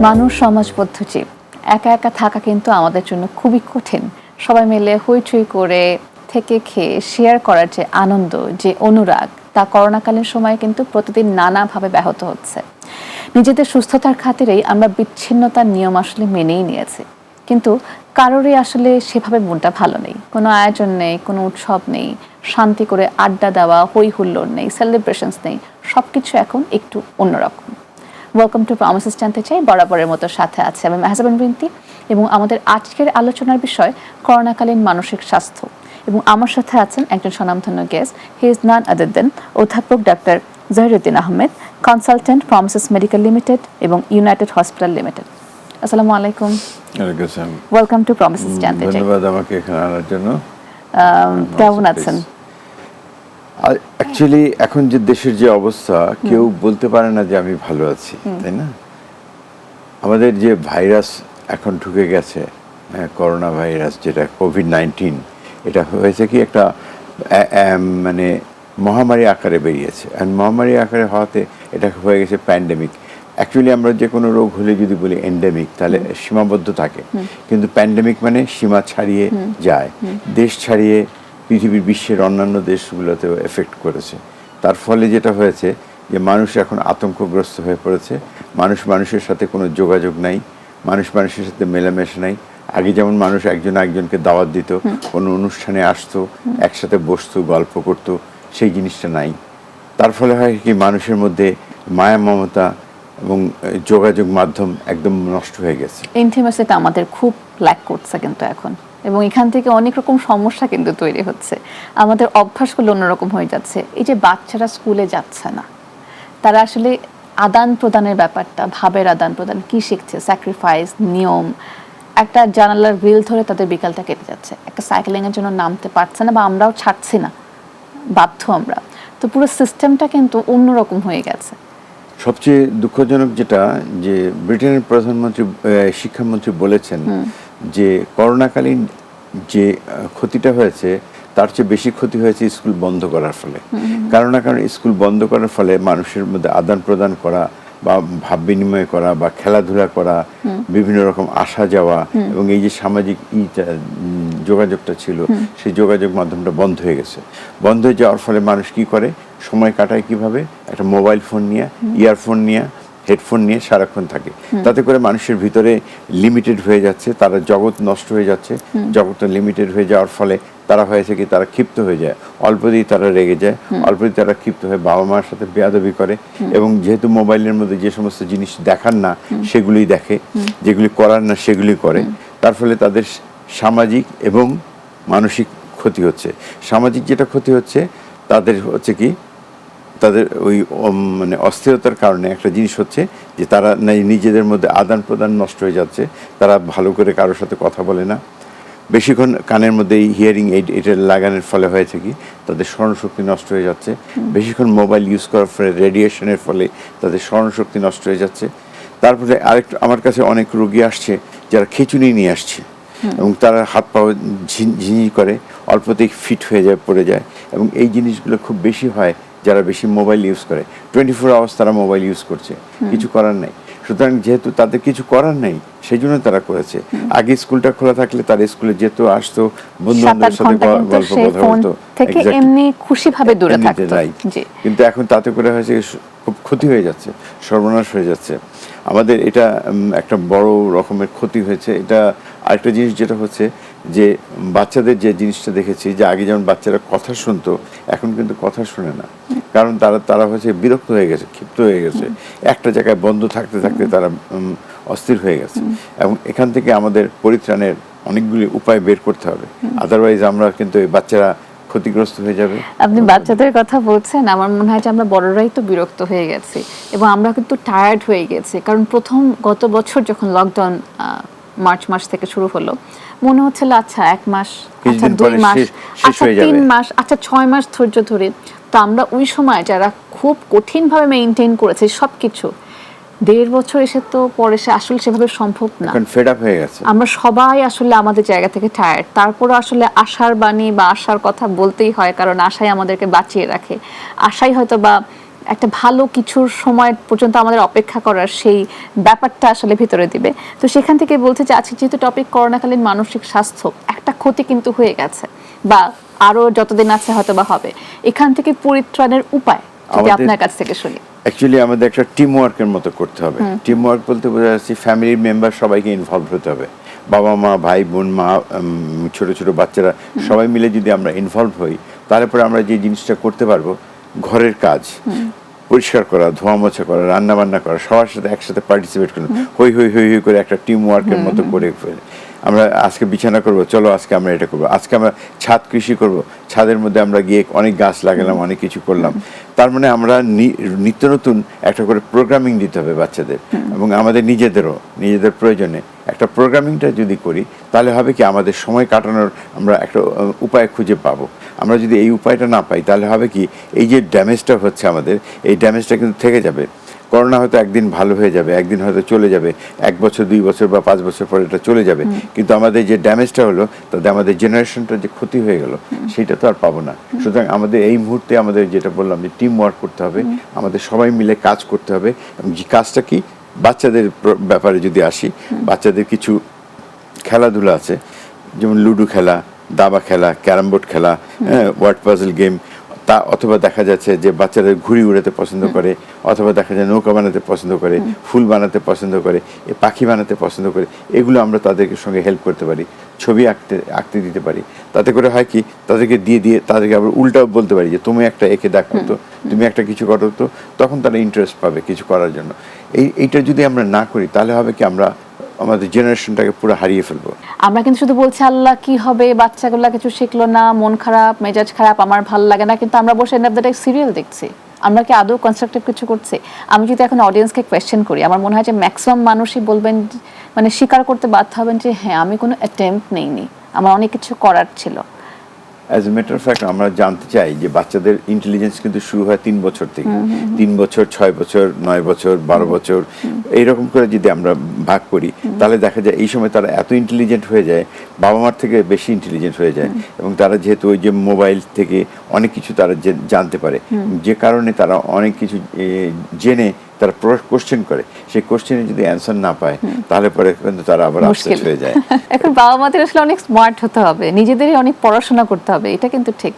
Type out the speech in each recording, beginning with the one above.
মানুষ সমাজবদ্ধ জীব। একা একা থাকা কিন্তু আমাদের জন্য খুবই কঠিন। সবাই মিলে হইচই করে থেকে খেয়ে শেয়ার করার যে আনন্দ, যে অনুরাগ, তা করোনাকালীন সময়ে কিন্তু প্রতিদিন নানাভাবে ব্যাহত হচ্ছে। নিজেদের সুস্থতার খাতিরেই আমরা বিচ্ছিন্নতার নিয়ম আসলে মেনেই নিয়েছি, কিন্তু কারোরই আসলে সেভাবে মনটা ভালো নেই। কোনো আয়োজন নেই, কোনো উৎসব নেই, শান্তি করে আড্ডা দেওয়া, হই হুল্লোড় নেই, সেলিব্রেশনস নেই, সবকিছু এখন একটু অন্যরকম। ওয়েলকাম টু প্রমিসেস জানতে চাই, বরাবরের মতো সাথে আছে আমি মেহজাবিন বিনতি, এবং আমাদের আজকের আলোচনার বিষয় করোনাকালীন মানসিক স্বাস্থ্য। এবং আমার সাথে আছেন একজন স্বনামধন্য guest. He is none other than অধ্যাপক doctor Zahiruddin Ahmed, consultant Promises Medical Limited এবং ইউনাইটেড হসপিটাল লিমিটেড। আসসালামু আলাইকুম। ওয়েলকাম টু প্রমিসেস জানতে চাই। ধন্যবাদ আমাকে এখানে আনার জন্য। কেমন আছেন? অ্যাকচুয়ালি এখন যে দেশের যে অবস্থা, কেউ বলতে পারে না যে আমি ভালো আছি, তাই না? আমাদের যে ভাইরাস এখন ঢুকে গেছে, করোনা ভাইরাস, যেটা কোভিড-19, এটা হয়েছে কি একটা মানে মহামারী আকারে বেরিয়েছে। আর মহামারী আকারে হওয়াতে এটা হয়ে গেছে প্যান্ডেমিক। অ্যাকচুয়ালি আমরা যে কোনো রোগ হলে যদি বলি এন্ডেমিক, তাহলে সীমাবদ্ধ থাকে, কিন্তু প্যান্ডেমিক মানে সীমা ছাড়িয়ে যায়, দেশ ছাড়িয়ে পৃথিবীর বিশ্বের অন্যান্য দেশগুলোতেও এফেক্ট করেছে। তার ফলে যেটা হয়েছে যে মানুষ এখন আতঙ্কগ্রস্ত হয়ে পড়েছে। মানুষ মানুষের সাথে কোনো যোগাযোগ নাই, মানুষ মানুষের সাথে মেলামেশা নাই। আগে যেমন মানুষ একজন একজনকে দাওয়াত দিত, কোনো অনুষ্ঠানে আসতো, একসাথে বসতো, গল্প করতো, সেই জিনিসটা নাই। তার ফলে হয় কি, মানুষের মধ্যে মায়া মমতা এবং যোগাযোগ মাধ্যম একদম নষ্ট হয়ে গেছে। ইন্টিমেসিটা আমাদের খুব ল্যাক করছে কিন্তু এখন, এবং এখান থেকে অনেক রকম সমস্যা কিন্তু তৈরি হচ্ছে। আমাদের অভ্যাসগুলো অন্যরকম হয়ে যাচ্ছে। এই যে বাচ্চারা স্কুলে যাচ্ছে না, তারা আসলে আদান প্রদানের ব্যাপারটা, ভাবের আদান প্রদান কি শিখছে? স্যাক্রিফাইস, নিয়ম। একটা জানালার গ্রিল ধরে তাদের বিকালটা কেটে যাচ্ছে, একটা সাইকেলিংয়ের জন্য নামতে পারছে না, বা আমরাও ছাড়ছি না, বাধ্য আমরা। তো পুরো সিস্টেমটা কিন্তু অন্যরকম হয়ে গেছে। সবচেয়ে দুঃখজনক যেটা, যে ব্রিটেনের প্রধানমন্ত্রী, শিক্ষামন্ত্রী বলেছেন যে করোনাকালীন যে ক্ষতিটা হয়েছে, তার চেয়ে বেশি ক্ষতি হয়েছে স্কুল বন্ধ করার ফলে। কারণ স্কুল বন্ধ করার ফলে মানুষের মধ্যে আদান প্রদান করা, বা ভাব বিনিময় করা, বা খেলাধুলা করা, বিভিন্ন রকম আসা যাওয়া, এবং এই যে সামাজিক যোগাযোগটা ছিল, সেই যোগাযোগ মাধ্যমটা বন্ধ হয়ে গেছে। বন্ধ হয়ে যাওয়ার ফলে মানুষ কি করে, সময় কাটায় কিভাবে? একটা মোবাইল ফোন নিয়ে, ইয়ারফোন নিয়ে, হেডফোন নিয়ে সারাক্ষণ থাকে। তাতে করে মানুষের ভিতরে লিমিটেড হয়ে যাচ্ছে, তারা জগৎ নষ্ট হয়ে যাচ্ছে। জগৎ লিমিটেড হয়ে যাওয়ার ফলে তারা হয়েছে কি, তারা ক্ষিপ্ত হয়ে যায়, অল্পতেই তারা রেগে যায়, অল্পতেই তারা ক্ষিপ্ত হয়ে বাবা মার সাথে বেয়াদবি করে। এবং যেহেতু মোবাইলের মধ্যে যে সমস্ত জিনিস দেখার না সেগুলিই দেখে, যেগুলি করার না সেগুলি করে, তার ফলে তাদের সামাজিক এবং মানসিক ক্ষতি হচ্ছে। সামাজিক যেটা ক্ষতি হচ্ছে, তাদের হচ্ছে কি, তাদের ওই মানে অস্থিরতার কারণে একটা জিনিস হচ্ছে যে তারা নিজেদের মধ্যে আদান প্রদান নষ্ট হয়ে যাচ্ছে। তারা ভালো করে কারোর সাথে কথা বলে না। বেশিক্ষণ কানের মধ্যে এই হিয়ারিং এইড এটা লাগানোর ফলে হয়েছে কি, তাদের স্মরণশক্তি নষ্ট হয়ে যাচ্ছে। বেশিক্ষণ মোবাইল ইউজ করার ফলে, রেডিয়েশনের ফলে তাদের স্মরণশক্তি নষ্ট হয়ে যাচ্ছে। তারপরে আরেকটু, আমার কাছে অনেক রোগী আসছে যারা খিঁচুনি নিয়ে আসছে, এবং তারা হাত পা ঝিঁঝি করে, অল্পতেই ফিট হয়ে যায়, পড়ে যায়। এবং এই জিনিসগুলো খুব বেশি হয় যারা বেশি মোবাইল ইউজ করে। 24 আওয়ার্স তারা মোবাইল ইউজ করছে, কিছু করার নেই। সুতরাং যেহেতু তাদের কিছু করার নেই, সেই জন্য তারা করেছে। আগে স্কুলটা খোলা থাকলে তারা স্কুলে যেত, আসতো, বন্ধু বান্ধবের সাথে গল্প কথা বলতো, এমনি খুশিভাবে দূরে থাকতো। কিন্তু এখন তাতে করে হয়েছে খুব ক্ষতি হয়ে যাচ্ছে, সর্বনাশ হয়ে যাচ্ছে আমাদের। এটা একটা বড় রকমের ক্ষতি হয়েছে। এটা আরেকটা জিনিস যেটা হচ্ছে যে বাচ্চাদের যে জিনিসটা দেখেছি, যে আগে যেমন বাচ্চারা কথা শুনতো, এখন কিন্তু কথা শুনে না। কারণ তারা হচ্ছে বিরক্ত হয়ে গেছে, ক্ষিপ্ত হয়ে গেছে, একটা জায়গায় বন্ধ থাকতে থাকতে তারা অস্থির হয়ে গেছে। এবং এখান থেকে আমাদের পরিত্রাণের অনেকগুলি উপায় বের করতে হবে, আদারওয়াইজ আমরা কিন্তু এই বাচ্চারা ক্ষতিগ্রস্ত হয়ে যাবে। আপনি বাচ্চাদের কথা বলছেন, আমার মনে হয় যে আমরা বড়রাই তো বিরক্ত হয়ে গেছি, এবং আমরা কিন্তু টায়ার্ড হয়ে গেছি। কারণ গত বছর যখন লকডাউন মার্চ মাস থেকে শুরু হলো, মনে হচ্ছিল আচ্ছা 1 মাস, আচ্ছা 2 মাস, আচ্ছা 3 মাস, আচ্ছা 6 মাস ধৈর্য ধরে। তো আমরা ওই সময় যারা খুব কঠিনভাবে মেইনটেইন করেছে সবকিছু, 1.5 বছর এসে তো পরে আসলে সেভাবে সম্ভব না। ফেড আপ হয়ে গেছে। আমরা সবাই আসলে আমাদের জায়গা থেকে টায়ার্ড। তারপরও আসলে আশার বাণী বা আশার কথা বলতেই হয়, কারণ আশাই আমাদেরকে বাঁচিয়ে রাখে। আশাই হয়তো বা একটা ভালো কিছুর সময় পর্যন্ত আমাদের অপেক্ষা করার সেই ব্যাপারটা আসলে ভিতরে দিবে। তো সেখান থেকে বলতে যে আজকে যেহেতু টপিক করোনাকালীন মানসিক স্বাস্থ্য, একটা ক্ষতি কিন্তু হয়ে গেছে বা আরো যতদিন আছে হয়তো বা হবে, এখান থেকে পরিত্রাণের উপায় যদি আপনার কাছ থেকে শুনি। অ্যাকচুয়ালি আমাদের একটা টিম ওয়ার্কের মতো করতে হবে। টিম ওয়ার্ক বলতে বোঝা যাচ্ছে ফ্যামিলির মেম্বার সবাইকে ইনভলভ হতে হবে, বাবা মা ভাই বোন মা ছোট ছোট বাচ্চারা সবাই মিলে যদি আমরা ইনভলভ হই, তাহলে পরে আমরা যে জিনিসটা করতে পারবো, ঘরের কাজ পরিষ্কার করা, ধোয়া মোছা করা, রান্না বান্না করা, সবার সাথে একসাথে পার্টিসিপেট করুন, হই হই হই হই করে একটা টিম ওয়ার্কের মতো করে ফেলে। আমরা আজকে বিছানা করব, চলো আজকে আমরা এটা করবো, আজকে আমরা ছাদ কৃষি করব, ছাদের মধ্যে আমরা গিয়ে অনেক গাছ লাগালাম, অনেক কিছু করলাম। তার মানে আমরা নিত্য নতুন একটা করে প্রোগ্রামিং দিতে হবে বাচ্চাদের, এবং আমাদের নিজেদের প্রয়োজনে একটা প্রোগ্রামিংটা যদি করি, তাহলে হবে কি আমাদের সময় কাটানোর আমরা একটা উপায় খুঁজে পাবো। আমরা যদি এই উপায়টা না পাই, তাহলে হবে কি এই যে ড্যামেজটা হচ্ছে আমাদের, এই ড্যামেজটা কিন্তু থেকে যাবে। করোনা হয়তো একদিন ভালো হয়ে যাবে, একদিন হয়তো চলে যাবে, 1 বছর 2 বছর বা 5 বছর পরে এটা চলে যাবে, কিন্তু আমাদের যে ড্যামেজটা হলো, তাতে আমাদের জেনারেশনটা যে ক্ষতি হয়ে গেল, সেটা তো আর পাবো না। সুতরাং আমাদের এই মুহূর্তে আমাদের যেটা বললাম যে টিম ওয়ার্ক করতে হবে, আমাদের সবাই মিলে কাজ করতে হবে। এবং যে কাজটা কি, বাচ্চাদের ব্যাপারে যদি আসি, বাচ্চাদের কিছু খেলাধুলা আছে, যেমন লুডো খেলা, দাবা খেলা, ক্যারাম বোর্ড খেলা, ওয়ার্ড পাজল গেম, তা অথবা দেখা যাচ্ছে যে বাচ্চারা ঘুড়ি উড়াতে পছন্দ করে, অথবা দেখা যায় নৌকা বানাতে পছন্দ করে, ফুল বানাতে পছন্দ করে, পাখি বানাতে পছন্দ করে, এগুলো আমরা তাদেরকে সঙ্গে হেল্প করতে পারি, ছবি আঁকতে দিতে পারি। তাতে করে হয় কি, তাদেরকে দিয়ে তাদেরকে আবার উল্টাও বলতে পারি যে তুমি একটা এঁকে দেখাও তো, তুমি একটা কিছু করো তো, তখন তারা ইন্টারেস্ট পাবে কিছু করার জন্য। এইটা যদি আমরা না করি, তাহলে হবে কি আমরা আমাদের জেনারেশনটাকে পুরো হারিয়ে ফেলবো। আমরা কিন্তু শুধু বলছি আল্লাহ কি হবে, বাচ্চাগুলা কিছু শিখলো না, মন খারাপ, মেজাজ খারাপ, আমার ভালো লাগে না, কিন্তু আমরা বসে end of the day serial দেখছি। আমরা কি আদৌ কনস্ট্রাকটিভ কিছু করছি? আমি যদি এখন অডিয়েন্সকে কোয়েশ্চেন করি, আমার মনে হয় যে ম্যাক্সিমাম মানুষই বলবেন, মানে স্বীকার করতে বাধ্য হবেন যে হ্যাঁ, আমি কোনো অ্যাটেম্প্ট নেইনি, আমার অনেক কিছু করার ছিল। As a matter of fact আমরা জানতে চাই যে বাচ্চাদের ইন্টেলিজেন্স কিন্তু শুরু হয় 3 বছর থেকে। 3 বছর, 6 বছর, 9 বছর, 12 বছর, এইরকম করে যদি আমরা ভাগ করি, তাহলে দেখা যায় এই সময় তারা এত ইন্টেলিজেন্ট হয়ে যায়, বাবা মার থেকে বেশি ইন্টেলিজেন্ট হয়ে যায়। এবং তারা যেহেতু ওই যে মোবাইল থেকে অনেক কিছু তারা জানতে পারে, যে কারণে তারা অনেক কিছু জেনে তারা কোশ্চেন করে, সেই কোশ্চেনে যদি অ্যান্সার না পায়, তাহলে পরে কিন্তু তারা আবার আপসেট হয়ে যায়। এখন বাবা মাদের আসলে অনেক স্মার্ট হতে হবে, নিজেদেরই অনেক পড়াশোনা করতে হবে, এটা কিন্তু ঠিক।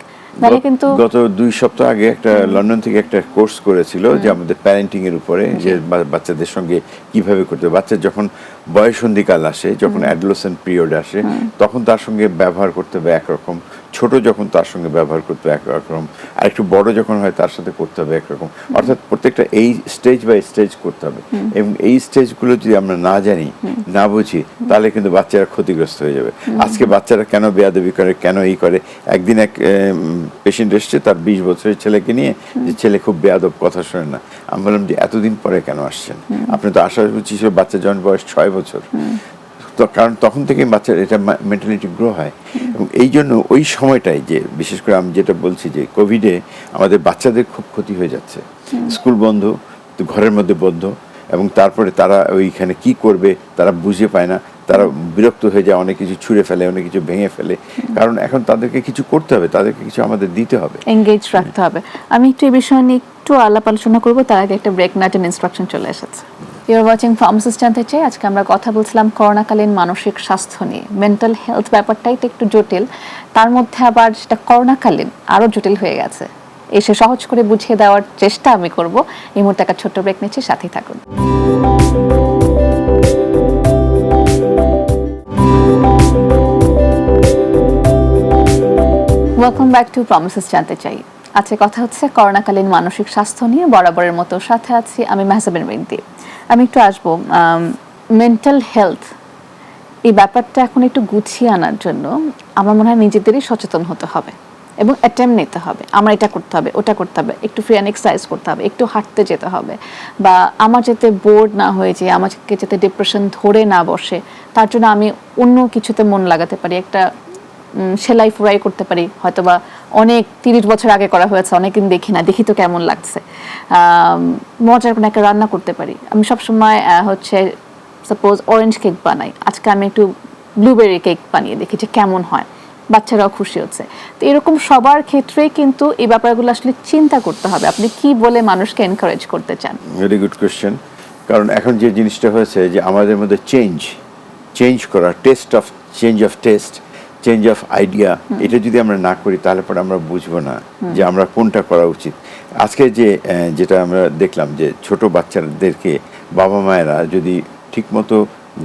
কিন্তু গত 2 সপ্তাহ আগে একটা লন্ডন থেকে একটা কোর্স করেছিল যে আমাদের প্যারেন্টিং এর উপরে, যে বাচ্চাদের সঙ্গে কিভাবে করতে হবে। বাচ্চা যখন বয়ঃসন্ধিকাল আসে, যখন অ্যাডোলেসেন্ট পিরিয়ড আসে, তখন তার সঙ্গে ব্যবহার করতে হবে একরকম, ছোট যখন তার সঙ্গে ব্যবহার করতে হবে একরকম, আর একটু বড় যখন হয় তার সাথে করতে হবে একরকম। অর্থাৎ প্রত্যেকটা এই স্টেজ বাই স্টেজ করতে হবে। এবং এই স্টেজগুলো যদি আমরা না জানি, না বুঝি, তাহলে কিন্তু বাচ্চারা ক্ষতিগ্রস্ত হয়ে যাবে। আজকে বাচ্চারা কেন বেয়াদবি করে, কেন এই করে, একদিন এক পেশেন্ট এসছে তার 20 বছরের ছেলেকে নিয়ে, যে ছেলে খুব বেয়াদব, কথা শোনে না। আমি বললাম যে এতদিন পরে কেন আসছেন? আপনি তো আশা করছি বাচ্চা যখন বয়স 6 বছর, তো কারণ তখন থেকে বাচ্চার এটা মেন্টালিটি গ্রো হয়। এবং এই জন্য ওই সময়টাই, যে বিশেষ করে আমি যেটা বলছি যে কোভিডে আমাদের বাচ্চাদের খুব ক্ষতি হয়ে যাচ্ছে। স্কুল বন্ধ, তো ঘরের মধ্যে বন্ধ, এবং তারপরে তারা ওইখানে কি করবে তারা বুঝে পায় না, তারা বিরক্ত হয়ে যায়, অনেক কিছু ছুঁড়ে ফেলে, অনেক কিছু ভেঙে ফেলে। কারণ এখন তাদেরকে কিছু করতে হবে, তাদেরকে কিছু আমাদের দিতে হবে, এনগেজ রাখতে হবে। আমি একটু এই বিষয় নিয়ে একটু আলাপ আলোচনা করবো, তার আগে একটা ব্রেক নাটেন ইনস্ট্রাকশন চলে এসেছে। ইউর ওয়াচিং ফার্মাসিস্ট জানতে চাই। আজকে আমরা কথা বলছিলাম করোনাকালীন মানসিক স্বাস্থ্য নিয়ে। মেন্টাল হেলথ ব্যাপারটাই তো একটু জটিল, তার মধ্যে আবার সেটা করোনাকালীন আরও জটিল হয়ে গেছে। এসে সহজ করে বুঝিয়ে দেওয়ার চেষ্টা আমি করব। এই মুহূর্তে একটা ছোট্ট ব্রেক নিচ্ছি, সাথেই থাকুন। ওয়েলকাম ব্যাক টু প্রমিসেস জানতে চাই। আজকে কথা হচ্ছে করোনাকালীন মানসিক স্বাস্থ্য নিয়ে। বরাবরের মতো সাথে আছি আমি মেহজাবিন বিনতি। আমি একটু আসবো মেন্টাল হেলথ, এই ব্যাপারটা এখন একটু গুছিয়ে আনার জন্য আমার মনে হয় নিজেদেরই সচেতন হতে হবে এবং অ্যাটেম্প নিতে হবে। আমার এটা করতে হবে, ওটা করতে হবে, একটু ফ্রি এক্সারসাইজ করতে হবে, একটু হাঁটতে যেতে হবে, বা আমার যাতে বোর্ড না হয়ে যায়, আমাকে যাতে ডিপ্রেশন ধরে না বসে, তার জন্য আমি অন্য কিছুতে মন লাগাতে পারি। একটা সেলাই ফুরাই করতে পারি, হয়তো বা অনেক 30 বছর আগে করা হয়েছে, অনেকদিন দেখি না, দেখি তো কেমন লাগছে। মজার কোনো একটা রান্না করতে পারি। আমি সবসময় হচ্ছে সাপোজ অরেঞ্জ কেক বানাই, আজকে আমি একটু ব্লুবেরি কেক বানিয়ে দেখি যে কেমন হয়। বাচ্চারাও খুশি হচ্ছে। তো এরকম সবার ক্ষেত্রেই কিন্তু এই ব্যাপারগুলো আসলে চিন্তা করতে হবে, আপনি কি বলে মানুষকে এনকারেজ করতে চান। Very good question. কারণ এখন যে জিনিসটা হয়েছে যে আমাদের মধ্যে চেঞ্জ করা, change of test, change of idea, এটা যদি আমরা না করি তাহলে পরে আমরা বুঝবো না যে আমরা কোনটা করা উচিত। আজকে যেটা আমরা দেখলাম যে ছোট বাচ্চাদেরকে বাবা মায়েরা যদি ঠিকমতো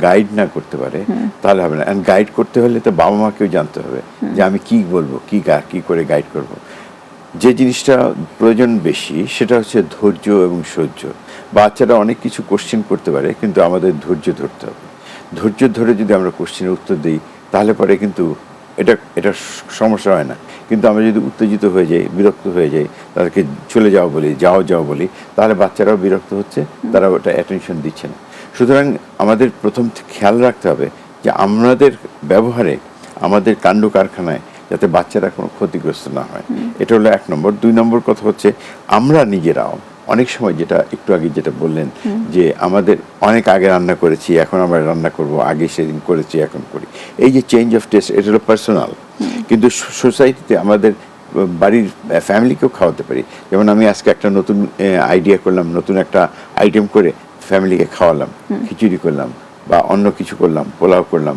গাইড না করতে পারে তাহলে হবে না। অ্যান্ড গাইড করতে হলে তো বাবা মাকেও জানতে হবে যে আমি কি বলবো, কি করে গাইড করব। যে জিনিসটা প্রয়োজন বেশি সেটা হচ্ছে ধৈর্য এবং সহ্য। বাচ্চারা অনেক কিছু কোশ্চেন করতে পারে, কিন্তু আমাদের ধৈর্য ধরতে হবে। ধৈর্য ধরে যদি আমরা কোশ্চেনের উত্তর দিই তাহলে পরে কিন্তু এটা সমস্যা হয় না। কিন্তু আমরা যদি উত্তেজিত হয়ে যাই, বিরক্ত হয়ে যাই, তাদেরকে চলে যাও বলি, তাহলে বাচ্চারাও বিরক্ত হচ্ছে, তারা ওটা অ্যাটেনশন দিচ্ছে না। সুতরাং আমাদের প্রথম খেয়াল রাখতে হবে যে আমাদের ব্যবহারে, আমাদের কাণ্ড কারখানায় যাতে বাচ্চারা কোনো ক্ষতিগ্রস্ত না হয়, এটা হলো 1 নম্বর। 2 নম্বর কথা হচ্ছে আমরা নিজেরাও অনেক সময়, যেটা একটু আগে যেটা বললেন যে আমাদের অনেক আগে রান্না করেছি, এখন আমরা রান্না করব, আগে সেদিন করেছি এখন করি, এই যে চেঞ্জ অফ টেস্ট, এটা হলো পার্সোনাল। কিন্তু সোসাইটিতে আমাদের বাড়ির ফ্যামিলিকেও খাওয়াতে পারি। যেমন আমি আজকে একটা নতুন আইডিয়া করলাম, নতুন একটা আইটেম করে ফ্যামিলিকে খাওয়ালাম, খিচুড়ি করলাম বা অন্য কিছু করলাম, পোলাও করলাম,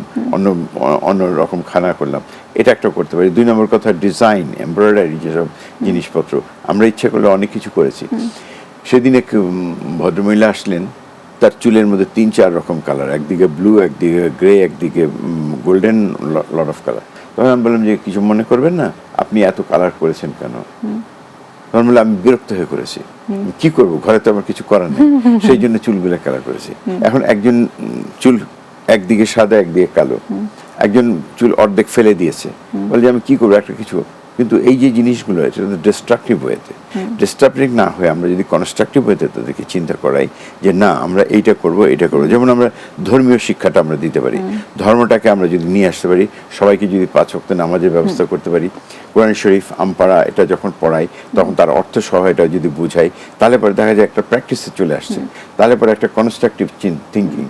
অন্য রকম খানা করলাম, এটা একটা করতে পারি। 2 নম্বর কথা, ডিজাইন, এমব্রয়ডারি, যেসব জিনিসপত্র আমরা ইচ্ছা করলে অনেক কিছু করেছি। সেদিন এক ভদ্রমহিলা আসলেন, তার চুলের মধ্যে 3-4 রকম কালার, একদিকে ব্লু, একদিকে গ্রে, একদিকে গোল্ডেন, লট অফ কালার। তখন আমি বললাম যে কিছু মনে করবেন না, আপনি এত কালার করেছেন কেন? তখন বললাম আমি বিরক্ত হয়ে করেছি, কি করব, ঘরে তো আমার কিছু করার নেই, সেই জন্য চুলগুলো কালার করেছি। এখন একজন চুল একদিকে সাদা একদিকে কালো, একজন চুল অর্ধেক ফেলে দিয়েছে, বলে যে আমি কি করবো, একটা কিছু। কিন্তু এই যে জিনিসগুলো, এটা ডিস্ট্রাকটিভ ওয়েতে, ডিস্ট্রাকটিভ না হয়ে আমরা যদি কনস্ট্রাকটিভ ওয়েতে তাদেরকে চিন্তা করাই যে না আমরা এইটা করব। যেমন আমরা ধর্মীয় শিক্ষাটা আমরা দিতে পারি, ধর্মটাকে আমরা যদি নিয়ে আসতে পারি, সবাইকে যদি 5 ওয়াক্ত নামাজের ব্যবস্থা করতে পারি, কোরআন শরীফ আমপাড়া এটা যখন পড়াই তখন তার অর্থ সহ এটা যদি বুঝাই, তাহলে পরে দেখা যায় একটা প্র্যাকটিসে চলে আসছে, তাহলে পরে একটা কনস্ট্রাকটিভ থিঙ্কিং।